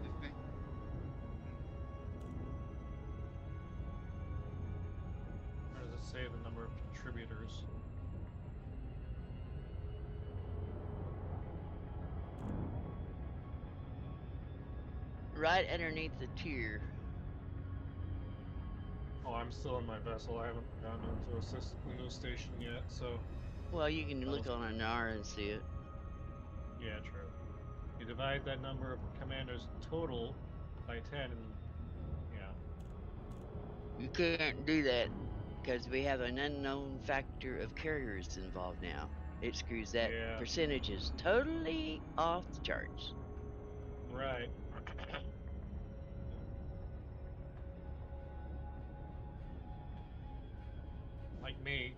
You think? Or does it say the number of contributors? Right underneath the tier. Oh, I'm still in my vessel. I haven't gone into a new station yet, so Well, you can That'll look on an R and see it. yeah, true. You divide that number of commanders total by 10, and yeah. You can't do that because we have an unknown factor of carriers involved now. It screws that Yeah. percentages totally off the charts. Right. Like me.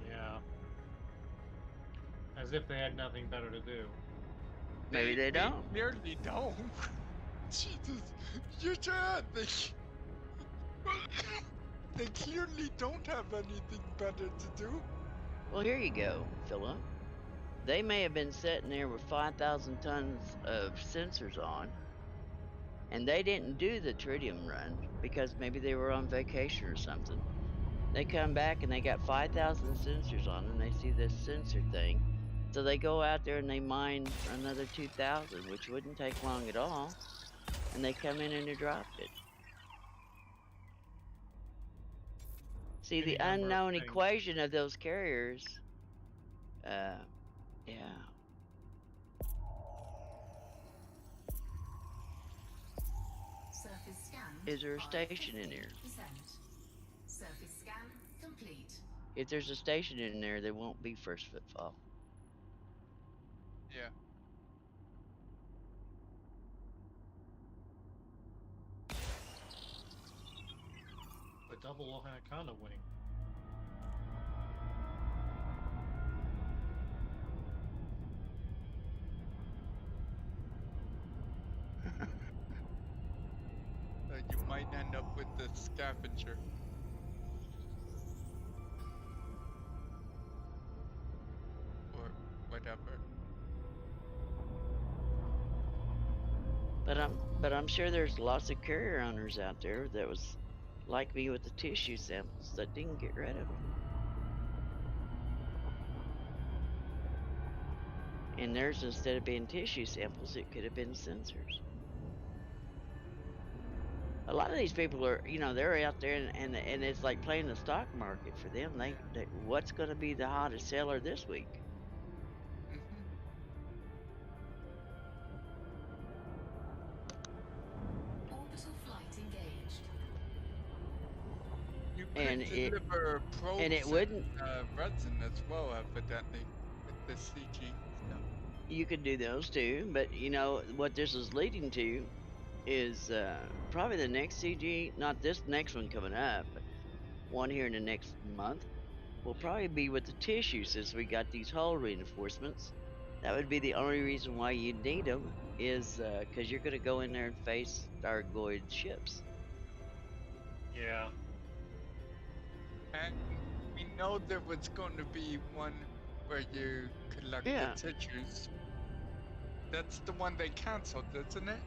Yeah. As if they had nothing better to do. Maybe they don't. Clearly don't. Jesus, you're trying. They clearly don't have anything better to do. Well, here you go, Philip. They may have been sitting there with 5,000 tons of sensors on, and they didn't do the tritium run because maybe they were on vacation or something. They come back and they got 5,000 sensors on, and they see this sensor thing. So they go out there and they mine another 2,000, which wouldn't take long at all. And they come in and they dropped it. See, Any the number of unknown things. equation of those carriers, yeah. is there a station in there? Surface scan complete. If there's a station in there, there won't be first footfall. Yeah. The double Anaconda winning. You might end up with the scavenger. Or whatever. But I'm sure there's lots of carrier owners out there that was like me with the tissue samples that didn't get rid of them. And theirs, instead of being tissue samples, it could have been sensors. A lot of these people are, you know, they're out there and it's like playing the stock market for them. They what's going to be the hottest seller this week? Mm-hmm. Orbital flight engaged. You And could it- deliver probes and it wouldn't- resin as well, evidently, with the CG stuff. You could do those too, but you know what this is leading to is probably the next CG, not this next one coming up, but one here in the next month, will probably be with the tissue since we got these hull reinforcements. That would be the only reason why you need them is because you're going to go in there and face Thargoid ships. Yeah. And we know there was going to be one where you collect Yeah. the tissues. That's the one they canceled, isn't it?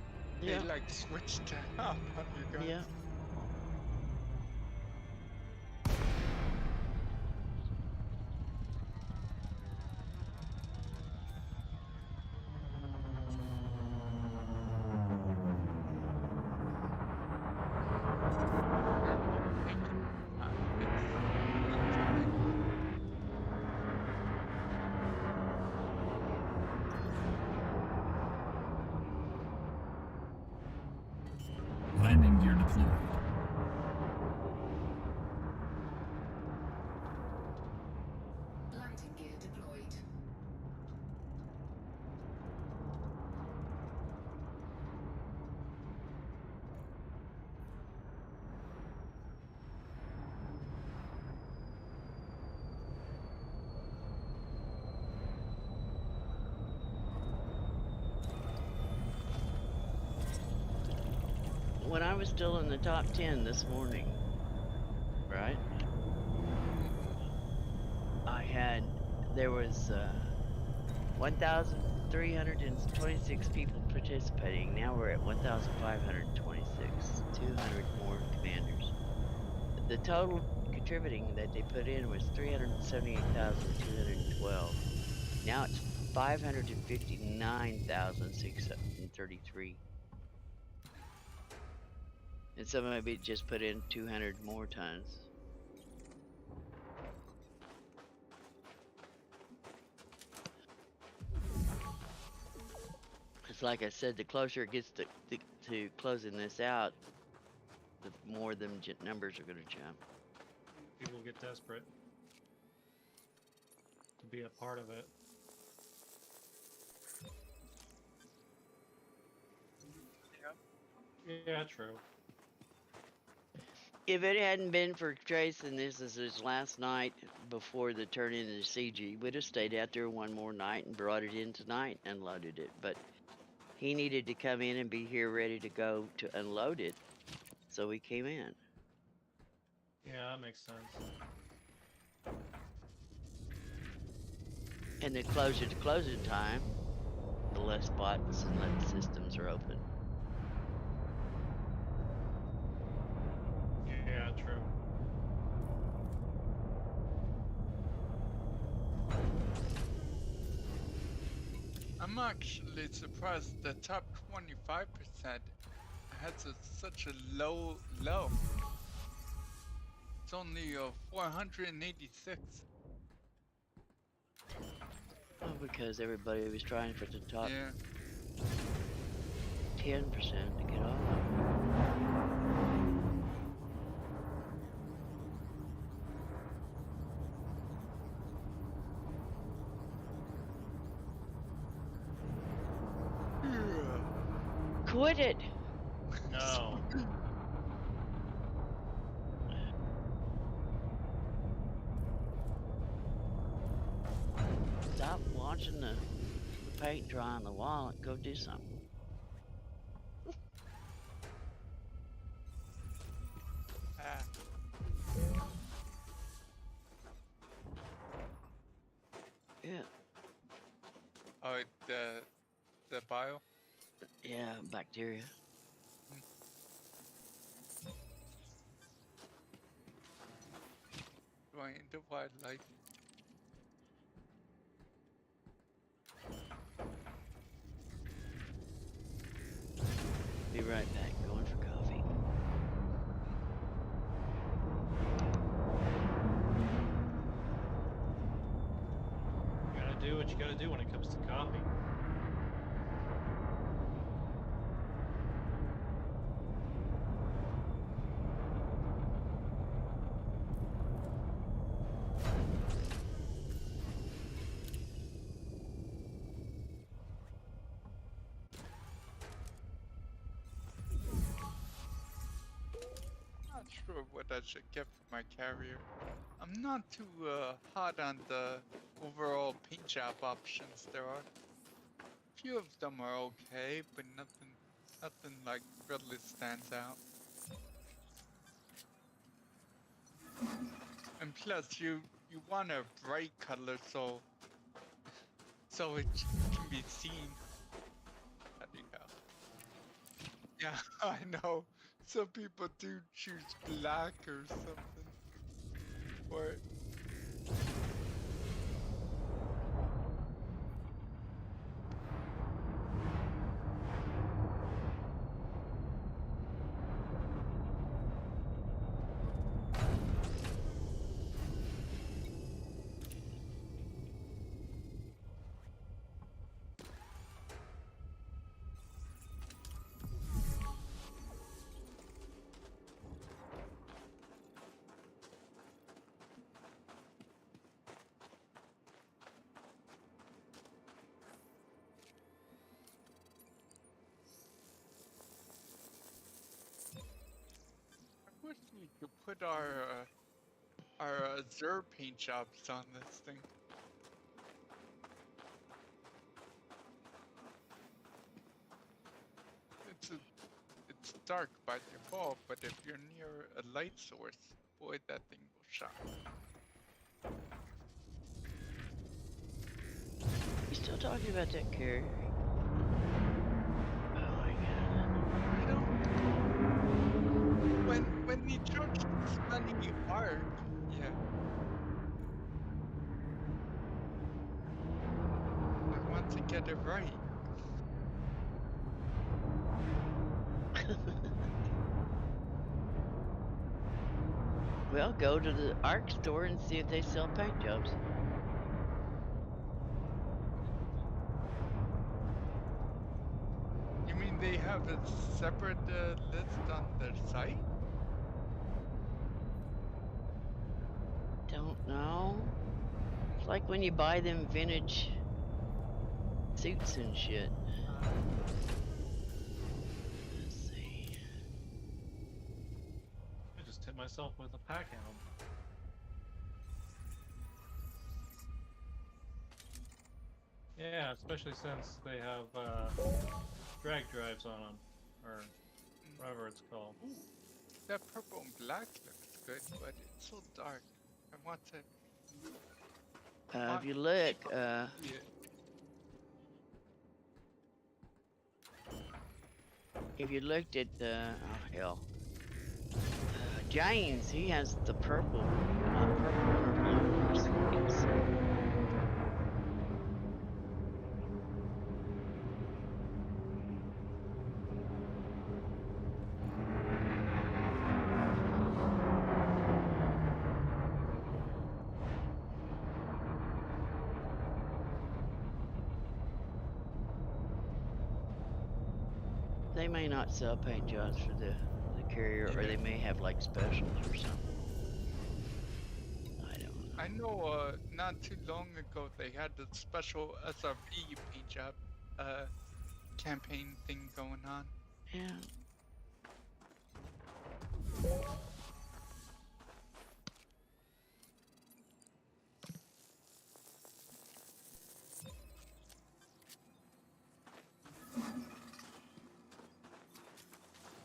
Yeah. They like switched up on you guys. Yeah. Landing gear deployed. Landing gear deployed. When I was still in the top 10 this morning, right? There was 1,326 people participating. Now we're at 1,526, 200 more commanders. The total contributing that they put in was 378,212. Now it's 559,633. And some of it just put in 200 more tons. It's like I said, the closer it gets to closing this out, the more them numbers are going to jump. People get desperate to be a part of it. Yeah, true. If it hadn't been for Trace and this is his last night before the turn into the CG, we'd have stayed out there one more night and brought it in tonight and unloaded it. But he needed to come in and be here ready to go to unload it, so we came in. Yeah, that makes sense. And the closer to closing time, the less bots and less systems are open. Yeah, true. I'm actually surprised the top 25% has such a low. It's only 486. Oh, because everybody was trying for the top Yeah. 10% to get off. Quit it! No. Stop watching the paint dry on the wall and go do something. Ah. Yeah. Oh, the bio? Yeah, bacteria. Going into wildlife. Be right back. Going for coffee. You gotta do what you gotta do when it comes to coffee. Not sure what I should get for my carrier. I'm not too hot on the overall paint job options there are. Few of them are okay, but nothing like really stands out. And plus, you want a bright color so it can be seen. There you go. Yeah, I know. Some people do choose black or something for it. I wish we could put our Azure paint jobs on this thing. It's dark by default, but if you're near a light source, boy, that thing will shine. You still talking about that carrier? Oh my god. I don't. When they charge this money arc, yeah. I want to get it right. Well, go to the ARC store and see if they sell paint jobs. You mean they have a separate list on their site? Don't know. It's like when you buy them vintage suits and shit. Let's see. I just hit myself with a pack hound. Yeah, especially since they have drag drives on them, or whatever it's called. Ooh, that purple and black looks good, but it's so dark. I want to. If you look, Yeah. if you looked at the, oh hell, James, he has the purple, not purple or blue or sleeves. They may not sell paint jobs for the carrier, or they may have like specials or something. I don't know. I know not too long ago they had the special SRP paint job campaign thing going on. Yeah.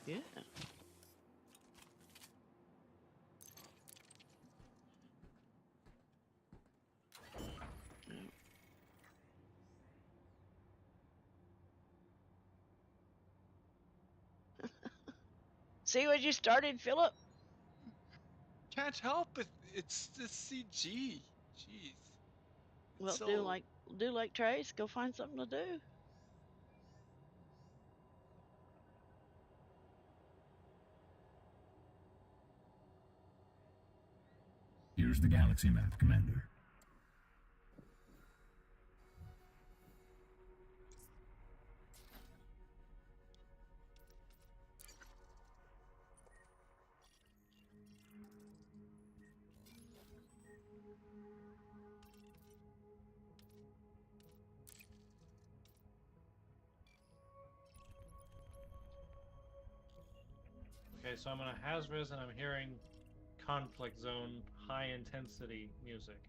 Yeah. See what you started, Philip? Can't help it. It's the CG. Jeez. Well, So do like Trace. Go find something to do. Here's the galaxy map, Commander. Okay, so I'm in a Hazres and I'm hearing conflict zone, high intensity music.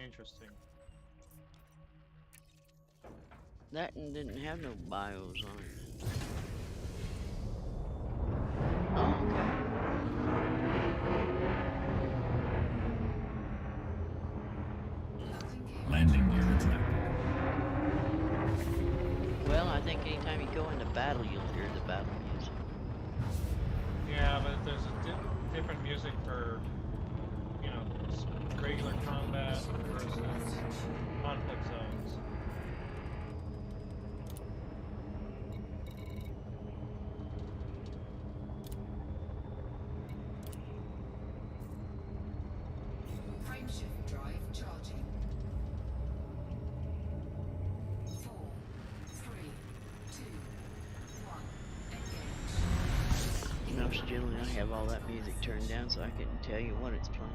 Interesting. That one didn't have no bios on it. Oh, okay. Landing gear retracted. Well, I think anytime you go into battle, you'll hear the battle music. Yeah, but there's a different music for, you know, regular combat versus conflict zones. Frameshift drive charging. 4, 3, 2, 1. Engage. Most generally, I have all that music turned down so I couldn't tell you what it's playing.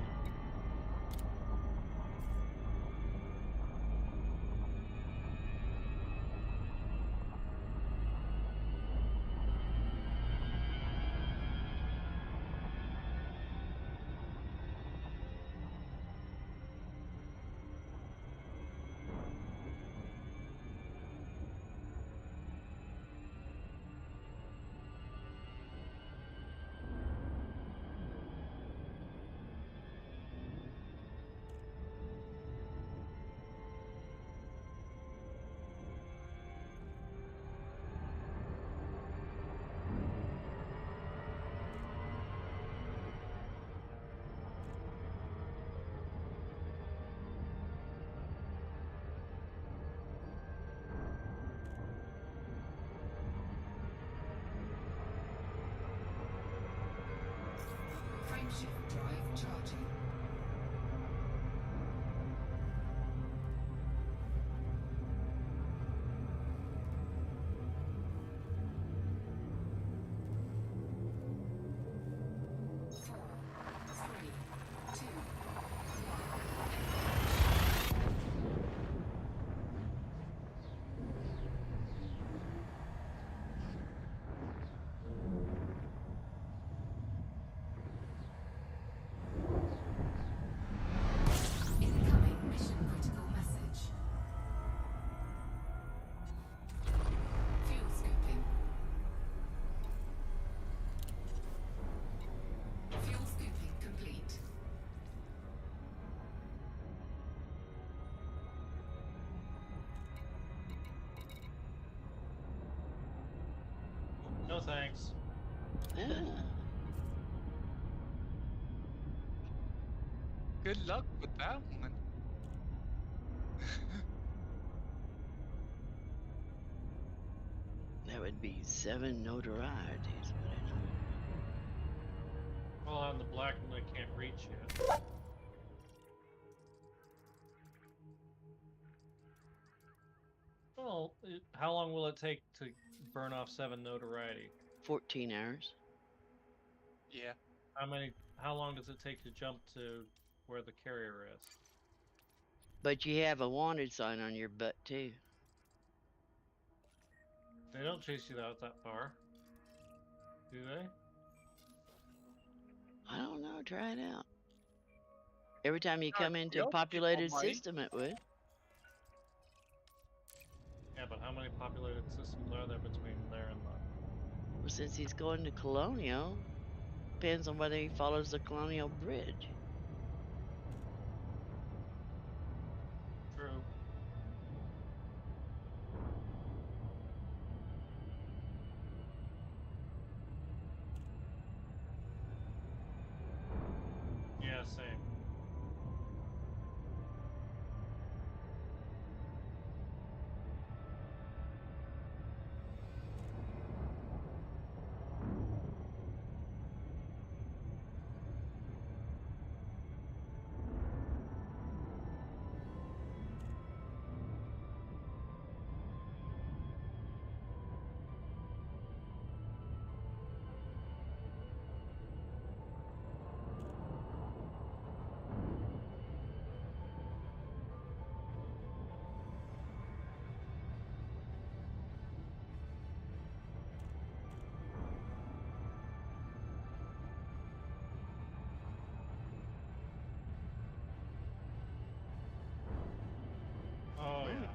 Frameshift drive charging. 4, 3, 2, 1. Incoming mission critical message. Fuel scooping. Fuel scooping complete. No thanks. good luck with that one. That would be 7 notorieties, but anyway. Well, on the black one I can't reach yet. Well, how long will it take to burn off 7 notoriety? 14 hours. Yeah. How long does it take to jump to where the carrier is? But you have a wanted sign on your butt, too. They don't chase you out that far, do they? I don't know. Try it out. Every time you God, come into a real people populated might. system, it would. Yeah, but how many populated systems are there between there and the... Well, since he's going to Colonial, depends on whether he follows the Colonial Bridge. True. Yeah, same. Oh, Oh. yeah.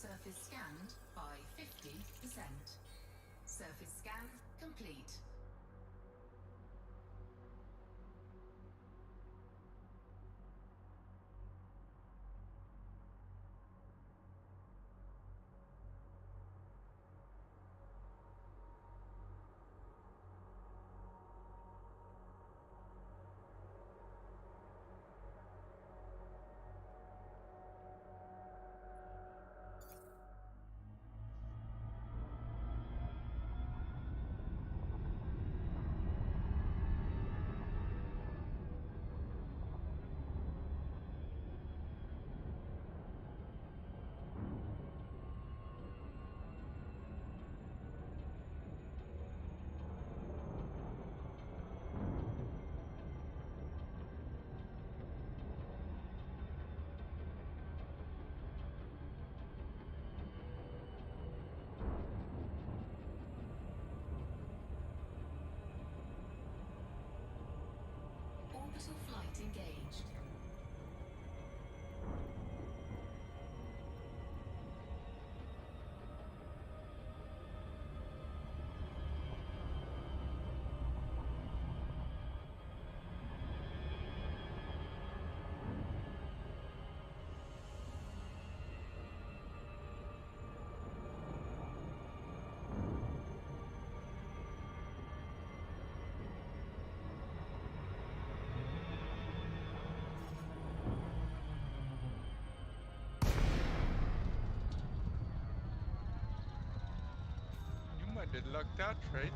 Surface scanned by 50%. Surface scan complete. It lucked out, Trace.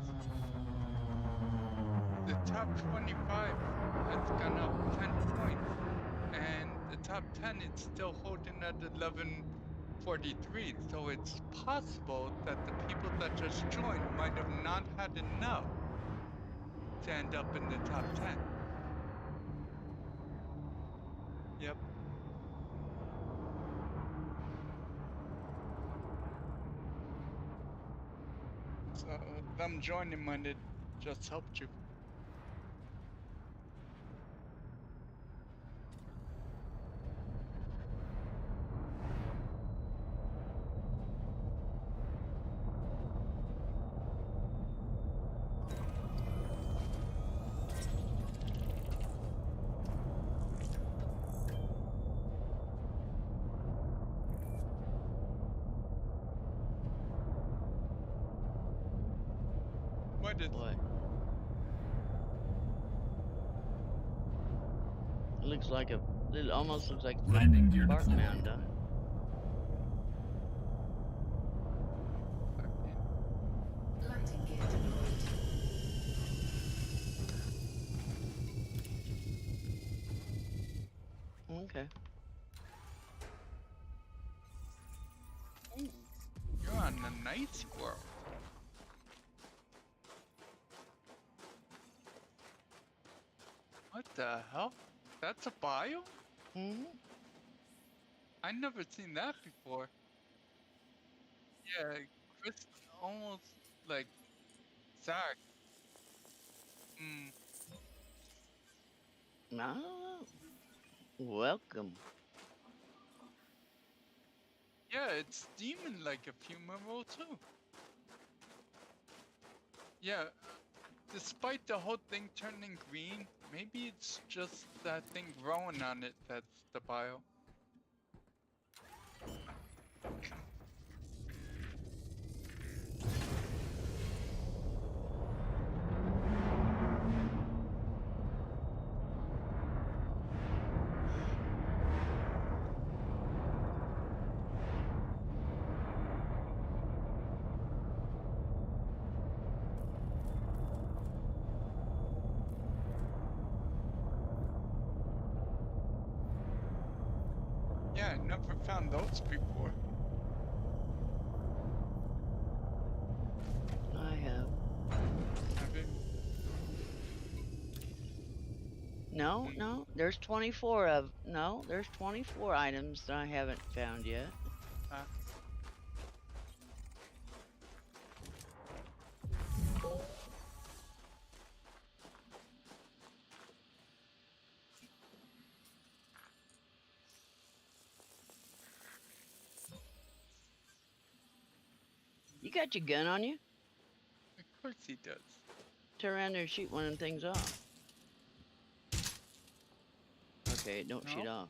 The top 25 has gone up 10 points, and the top 10 is still holding at 1143. So it's possible that the people that just joined might have not had enough to end up in the top 10. Yep. So them joining might have just helped you. What is What? It looks like a. It almost looks like the Landing gear bark deployed. mound, doesn't it? Landing gear deployed. Okay. Ooh, you're on a nice world. What the hell? That's a bio? Hmm. I never seen that before. Yeah, Chris almost like Zach. Mm, Oh, welcome. yeah, it's demon like a fumarole too. Yeah, despite the whole thing turning green, maybe it's just that thing growing on it that's the bio. Yeah, I never found those before. I have. Have you? No, no. There's 24 of. No, there's 24 items that I haven't found yet. You got your gun on you? Of course he does. Turn around there and shoot one of them things off. Okay, don't shoot No? off.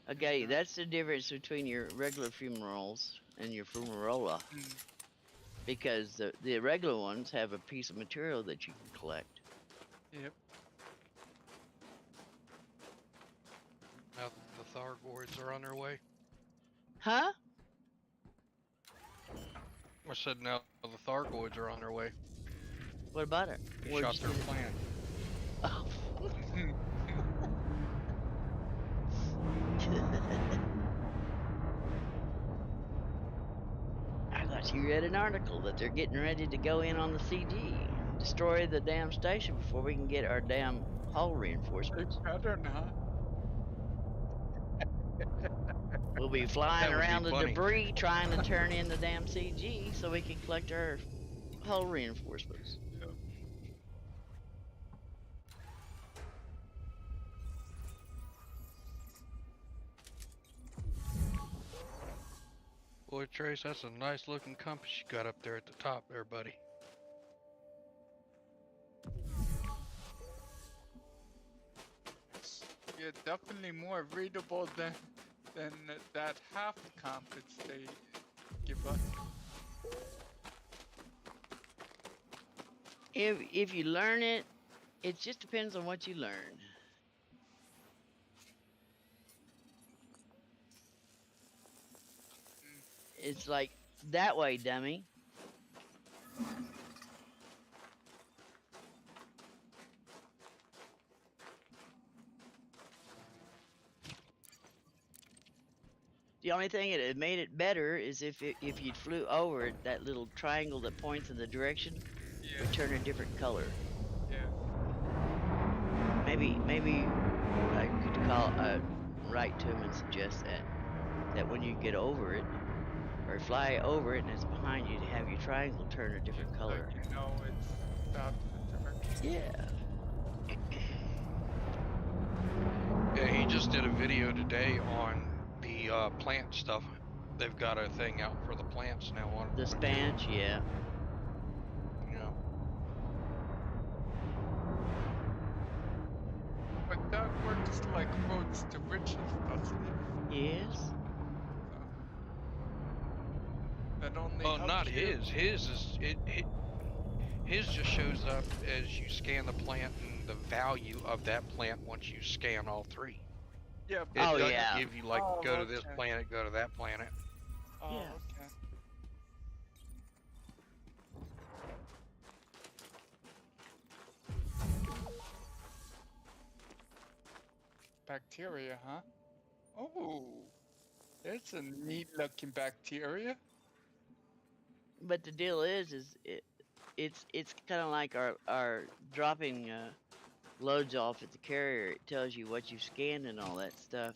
Okay, No. that's the difference between your regular fumaroles and your fumarola. Mm, Because the regular ones have a piece of material that you can collect. yep. Now the Thargoids are on their way. Huh? I said now the Thargoids are on their way. What about it? They Where'd shot you their see it? plan. Oh. I thought you read an article that they're getting ready to go in on the CG, destroy the damn station before we can get our damn hull They reinforcements. better not. We'll be flying That would be around the funny. debris trying to turn in the damn CG so we can collect our hull reinforcements. Yep. Boy, Trace, that's a nice looking compass you got up there at the top there, buddy. Yeah, definitely more readable than that half compass they give us. If you learn it, it just depends on what you learn. It's like that way, dummy. The only thing that made it better is if you flew over it, that little triangle that points in the direction Yeah. would turn a different color. Yeah. Maybe I could call write to him and suggest that when you get over it or fly over it and it's behind you, to have your triangle turn a different color. Like you know it's that direction. Yeah. Yeah, he just did a video today on the plant stuff. They've got a thing out for the plants now on The spanch, yeah. Yeah. But that works like roads to riches, doesn't it? Yes. That only Oh, helps not you. his. His is his just shows up as you scan the plant and the value of that plant once you scan all three. Yeah. It Oh, doesn't yeah. give you like Oh, go to this okay. planet, go to that planet. Oh, Yeah. okay. Bacteria, huh? Oh, there's a neat-looking bacteria. But the deal is it's kind of like our dropping loads off at the carrier. It tells you what you've scanned and all that stuff.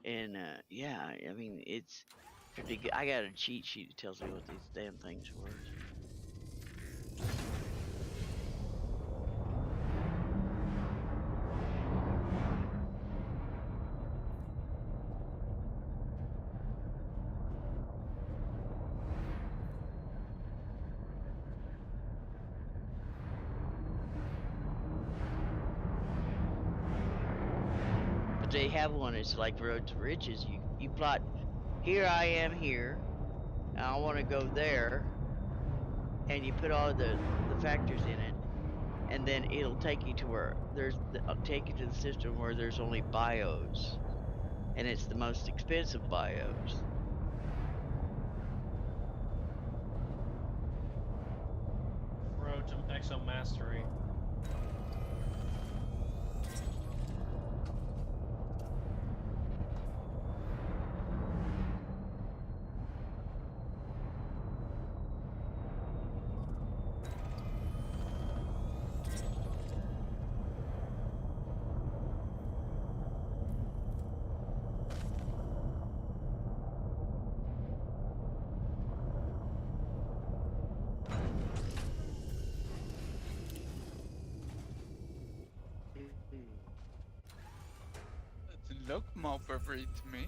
And yeah, I mean it's pretty good. I got a cheat sheet that tells me what these damn things were. But they have one. It's like Road to Riches. You plot. Here I am here. And I want to go there. And you put all the factors in it, and then it'll take you to where take you to the system where there's only bios, and it's the most expensive bios. Road to Exo Mastery. It looked mulberry to me.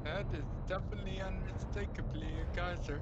That is definitely unmistakably a geyser.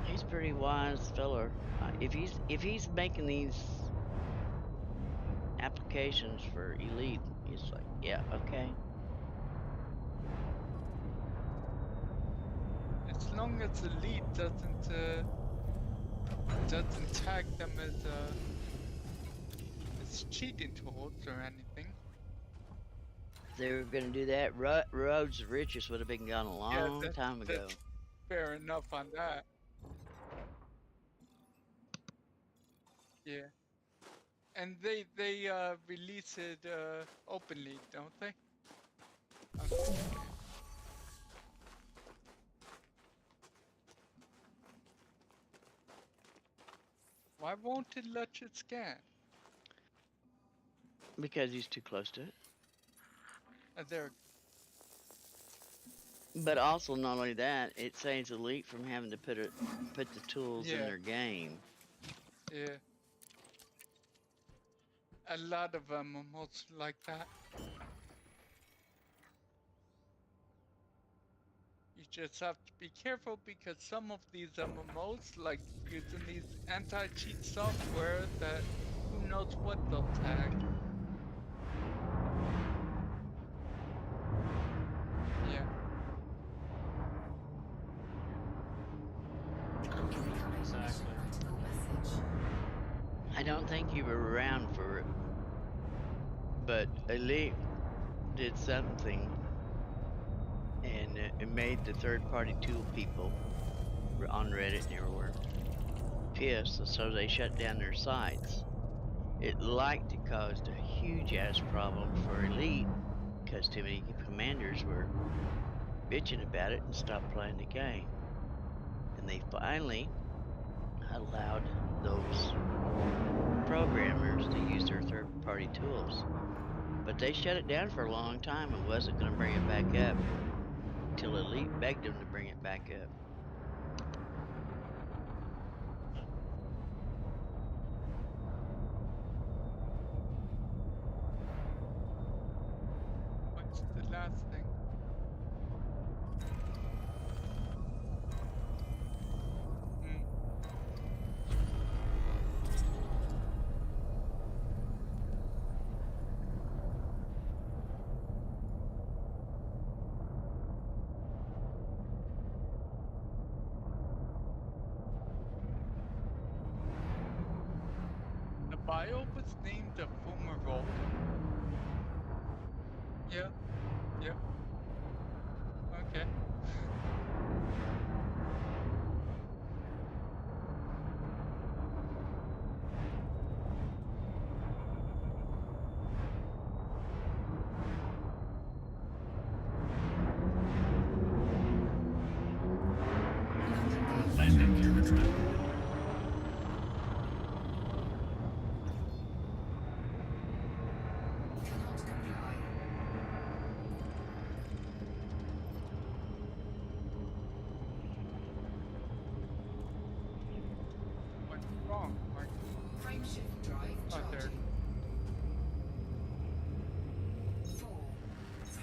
He's a pretty wise feller. If he's making these applications for Elite, he's like, yeah, okay. As long as Elite doesn't tag them as use cheating tools or anything. If they were going to do that, Roads the Richest would have been gone a Yeah, long time ago. that's fair enough on that. Yeah. And they release it openly, don't they? Okay. Why won't it let you scan? Because he's too close to it. There. But also, not only that, it saves Elite from having to put the tools in Yeah. their game. Yeah. A lot of MMOs like that. You just have to be careful because some of these MMOs, like using these anti-cheat software, that who knows what they'll tag. Yeah. Exactly. I don't think you were around for it, but Elite did something, and it made the third-party tool people on Reddit and everywhere pissed, so they shut down their sites. It liked it caused a huge ass problem for Elite because too many commanders were bitching about it and stopped playing the game. And they finally allowed those programmers to use their third-party tools. But they shut it down for a long time and wasn't going to bring it back up till Elite begged them to bring it back up. What's the last thing? The bio was named a Fumarole. Yeah. Yep. Okay. Landing gear retracted. Cannot comply. What's wrong, Mark? Frameshift drive Oh, there. charging. 4, 3,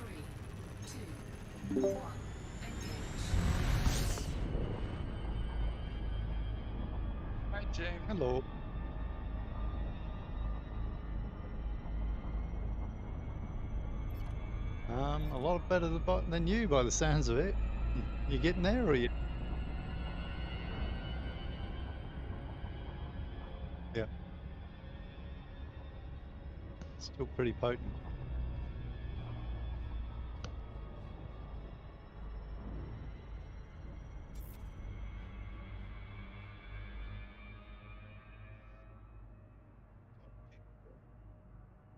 2, 1. Engage. Hi, James. Hello. A lot better than you by the sounds of it. You getting there, or you? Yeah. Still pretty potent.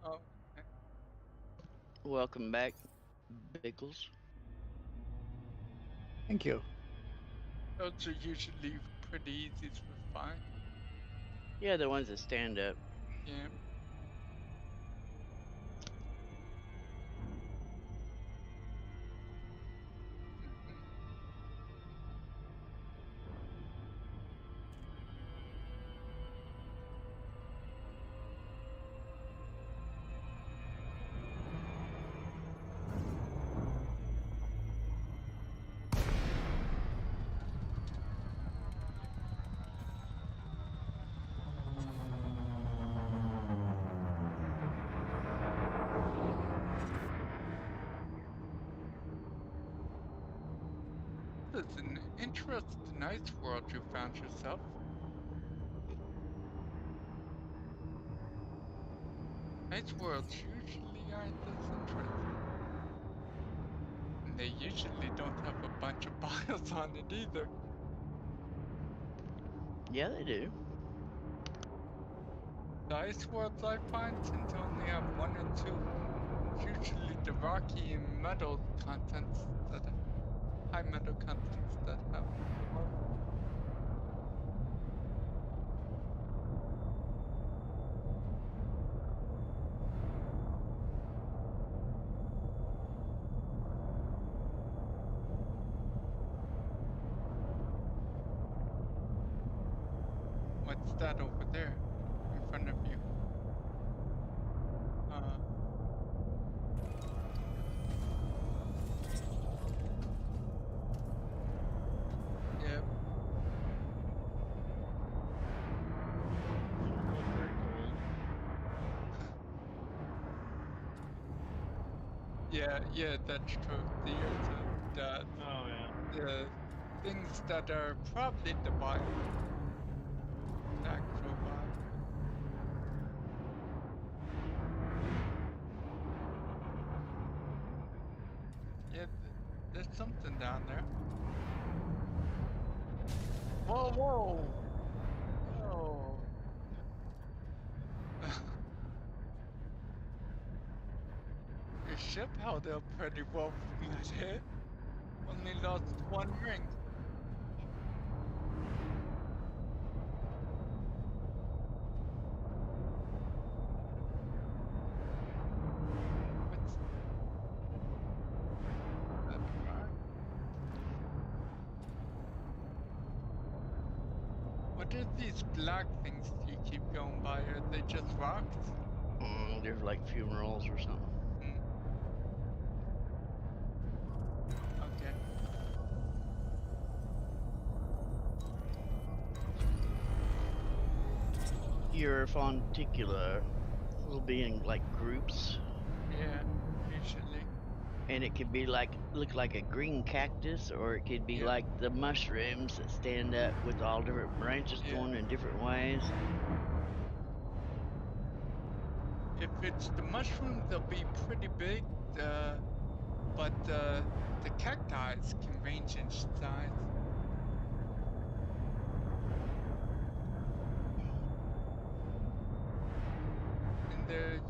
Oh, okay. Welcome back, Biggles. Thank you. Those are usually pretty easy to find. Yeah, the ones that stand up. Yeah. This is an interesting ice world you found yourself. Ice worlds usually aren't this interesting. And they usually don't have a bunch of bios on it either. Yeah, they do. The ice worlds I find tend to only have one or two. It's usually the rocky and metal contents that high metal contents that have more. What's that over there in front of you? Yep. Yeah, that's true. The Oh yeah. the things that are probably the bio. The actual bio. Yeah, there's something down there. Whoa, whoa! Whoa! Your ship held up pretty well from that hit. Only lost one ring. What are these black things you keep going by? Are they just rocks? They're like funerals or something. Okay. Your fonticula will be in like groups. Yeah, usually. And it could be like look like a green cactus, or it could be Yeah. like the mushrooms that stand up with all different branches Yeah. going in different ways. If it's the mushrooms, they'll be pretty big. But the cacti can range in size. And they're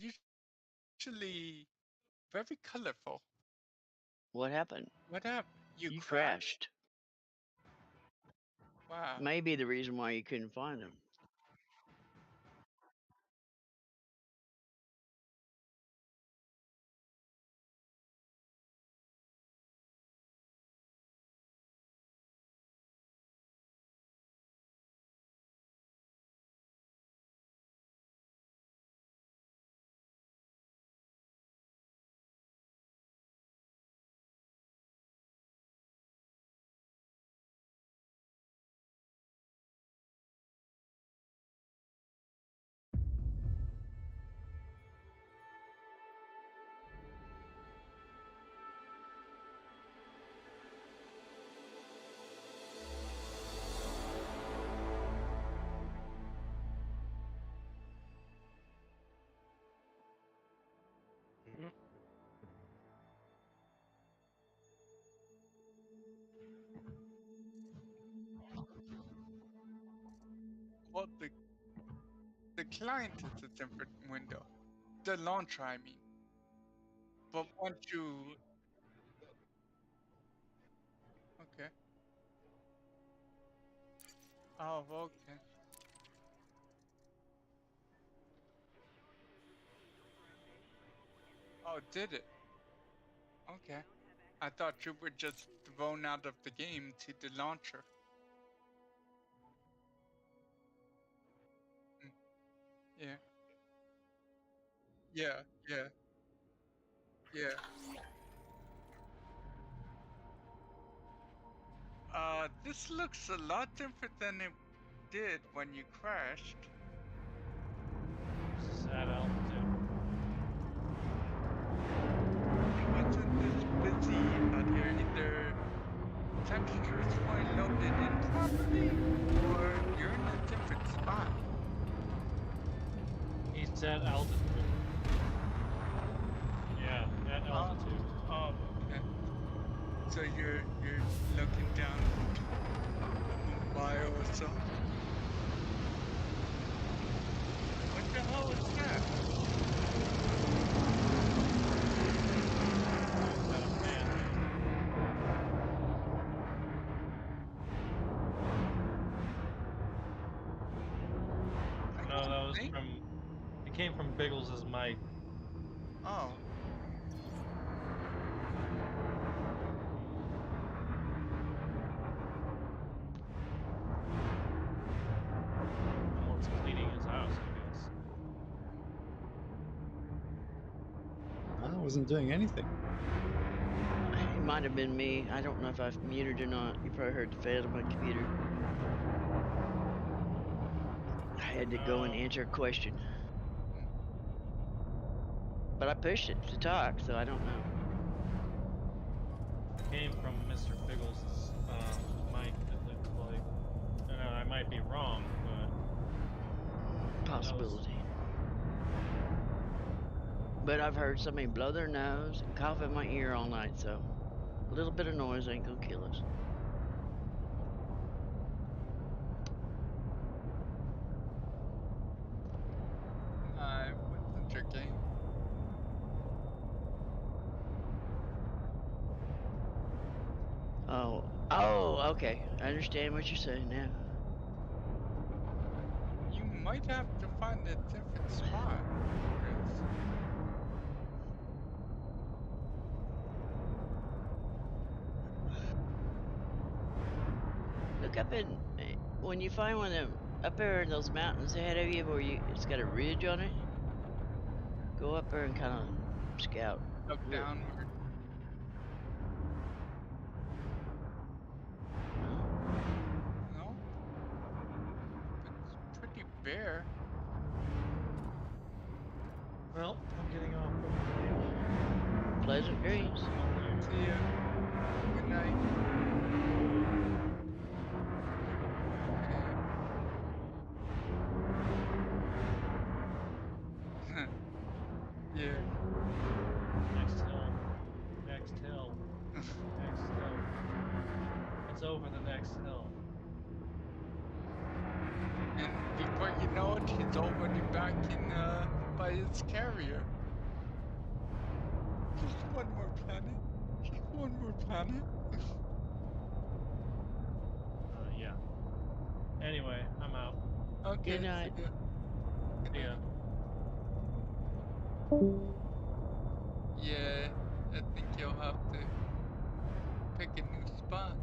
usually very colorful. What happened? What happened? You crashed. Wow. Maybe the reason why you couldn't find them. Well, the client is a different window. The launcher, I mean. But once you... Okay. Oh, okay. Oh, did it? Okay. I thought you were just thrown out of the game to the launcher. Yeah. Yeah, yeah. Yeah. This looks a lot different than it did when you crashed. Sad altitude. It wasn't this busy out here. Either textures weren't loaded in properly, or you're in a different spot. He's at altitude. so you're looking down Mumbai or so. What the hell is that? No, that was from. It came from Biggles's mic. Oh. Someone's cleaning his house, I guess. I wasn't doing anything. It might have been me. I don't know if I've muted or not. You probably heard the fail of my computer. I had to go and answer a question. But I pushed it to talk, so I don't know. It came from Mr. Biggles's mic, it looks like. I might be wrong, but... Possibility. But I've heard somebody blow their nose and cough in my ear all night, so a little bit of noise ain't gonna kill us. I wasn't your game. Oh, okay. I understand what you're saying now. You might have to find a different spot. Look up in when you find one of them up there in those mountains ahead of you where it's got a ridge on it. Go up there and kind of scout. Look downward. No? It's pretty bare. Well, I'm getting off. Pleasant dreams. See ya. Good night. Yeah. Next hill. Next hill. Next hill. It's over the next hill. And before you know it, he's already back in by his carrier. Just one more planet. Just one more planet. Yeah. Anyway, I'm out. Okay. Good night. See ya. Good See ya. night. Yeah, I think you'll have to pick a new spot.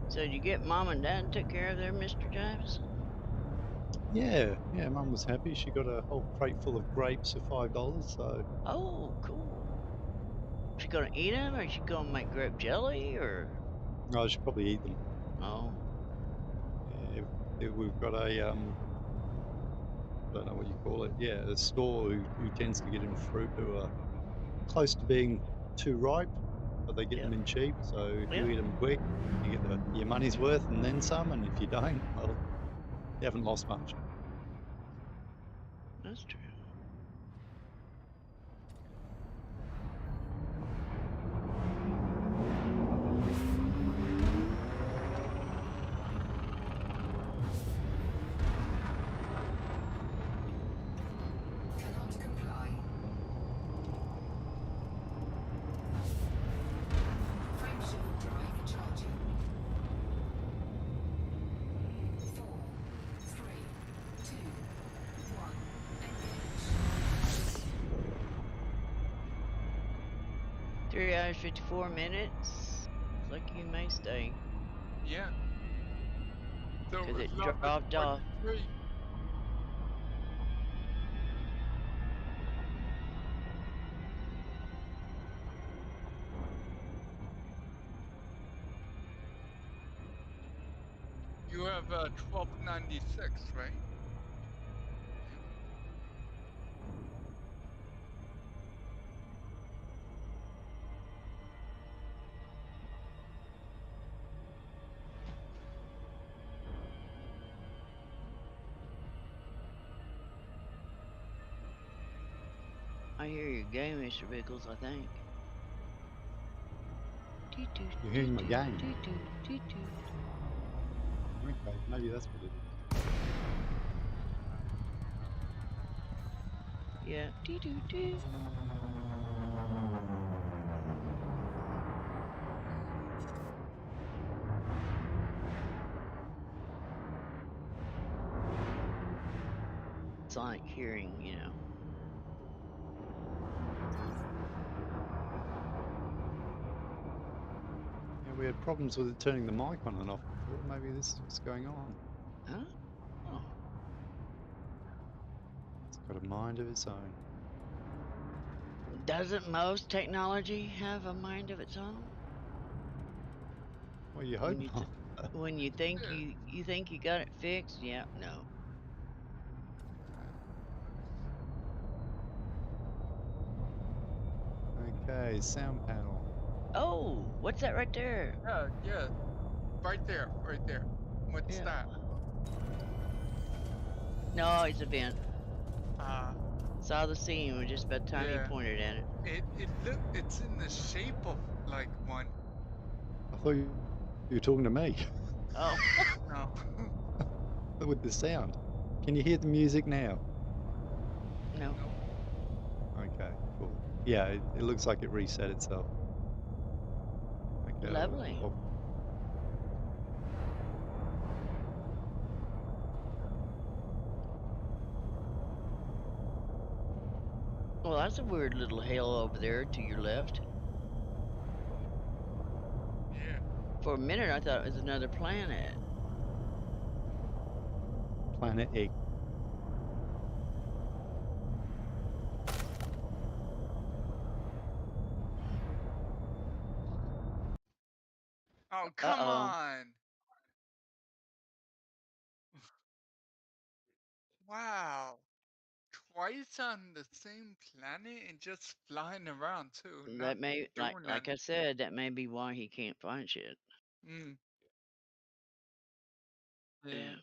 So did you get Mom and Dad took care of there, Mr. Jives? Yeah, Mum was happy. She got a whole crate full of grapes for $5. So. Oh, cool. She gonna eat them, or she gonna make grape jelly, or? No, I should probably eat them. Oh. Yeah, we've got a I don't know what you call it. Yeah, a store who tends to get in fruit who are close to being too ripe, but they get them in cheap. So if you eat them quick, you get your money's worth and then some. And if you don't, well, you haven't lost much. That's true. Cannot comply. Frameshift drive charging. 4, 3, 2, 1. Engage. 3 hours, 54 minutes. Looks like you may stay. Yeah. So Because it that was dropped part off. 3. You have 1296, right? I hear your game, Mr. Bickles, I think. You're hearing my game? Toot. Okay, maybe that's what it is. Yeah. Doo. It's like hearing, you know. Yeah, we had problems with it turning the mic on and off before. Maybe this is what's going on. Huh? Oh. It's got a mind of its own. Doesn't most technology have a mind of its own? Well, you hope not. When you think Yeah. you think you got it fixed, yeah, no. Okay, sound panel. Oh, what's that right there? Yeah. Right there. What's Yeah. that? No, it's a vent. Uh, Saw the scene was just about time you yeah. pointed at it. It's in the shape of like one. I thought you were talking to me Oh. No. with the sound. Can you hear the music now? No. Okay, cool. Yeah, it looks like it reset itself. Okay, Lovely. Well, that's a weird little hill over there to your left. Yeah. For a minute, I thought it was another planet. Planet Egg. Oh, come Uh-oh. on. Wow. Twice on the same planet and just flying around too, not That may, like doing I nothing. said, that may be why he can't find shit. Mm. Yeah. Yeah.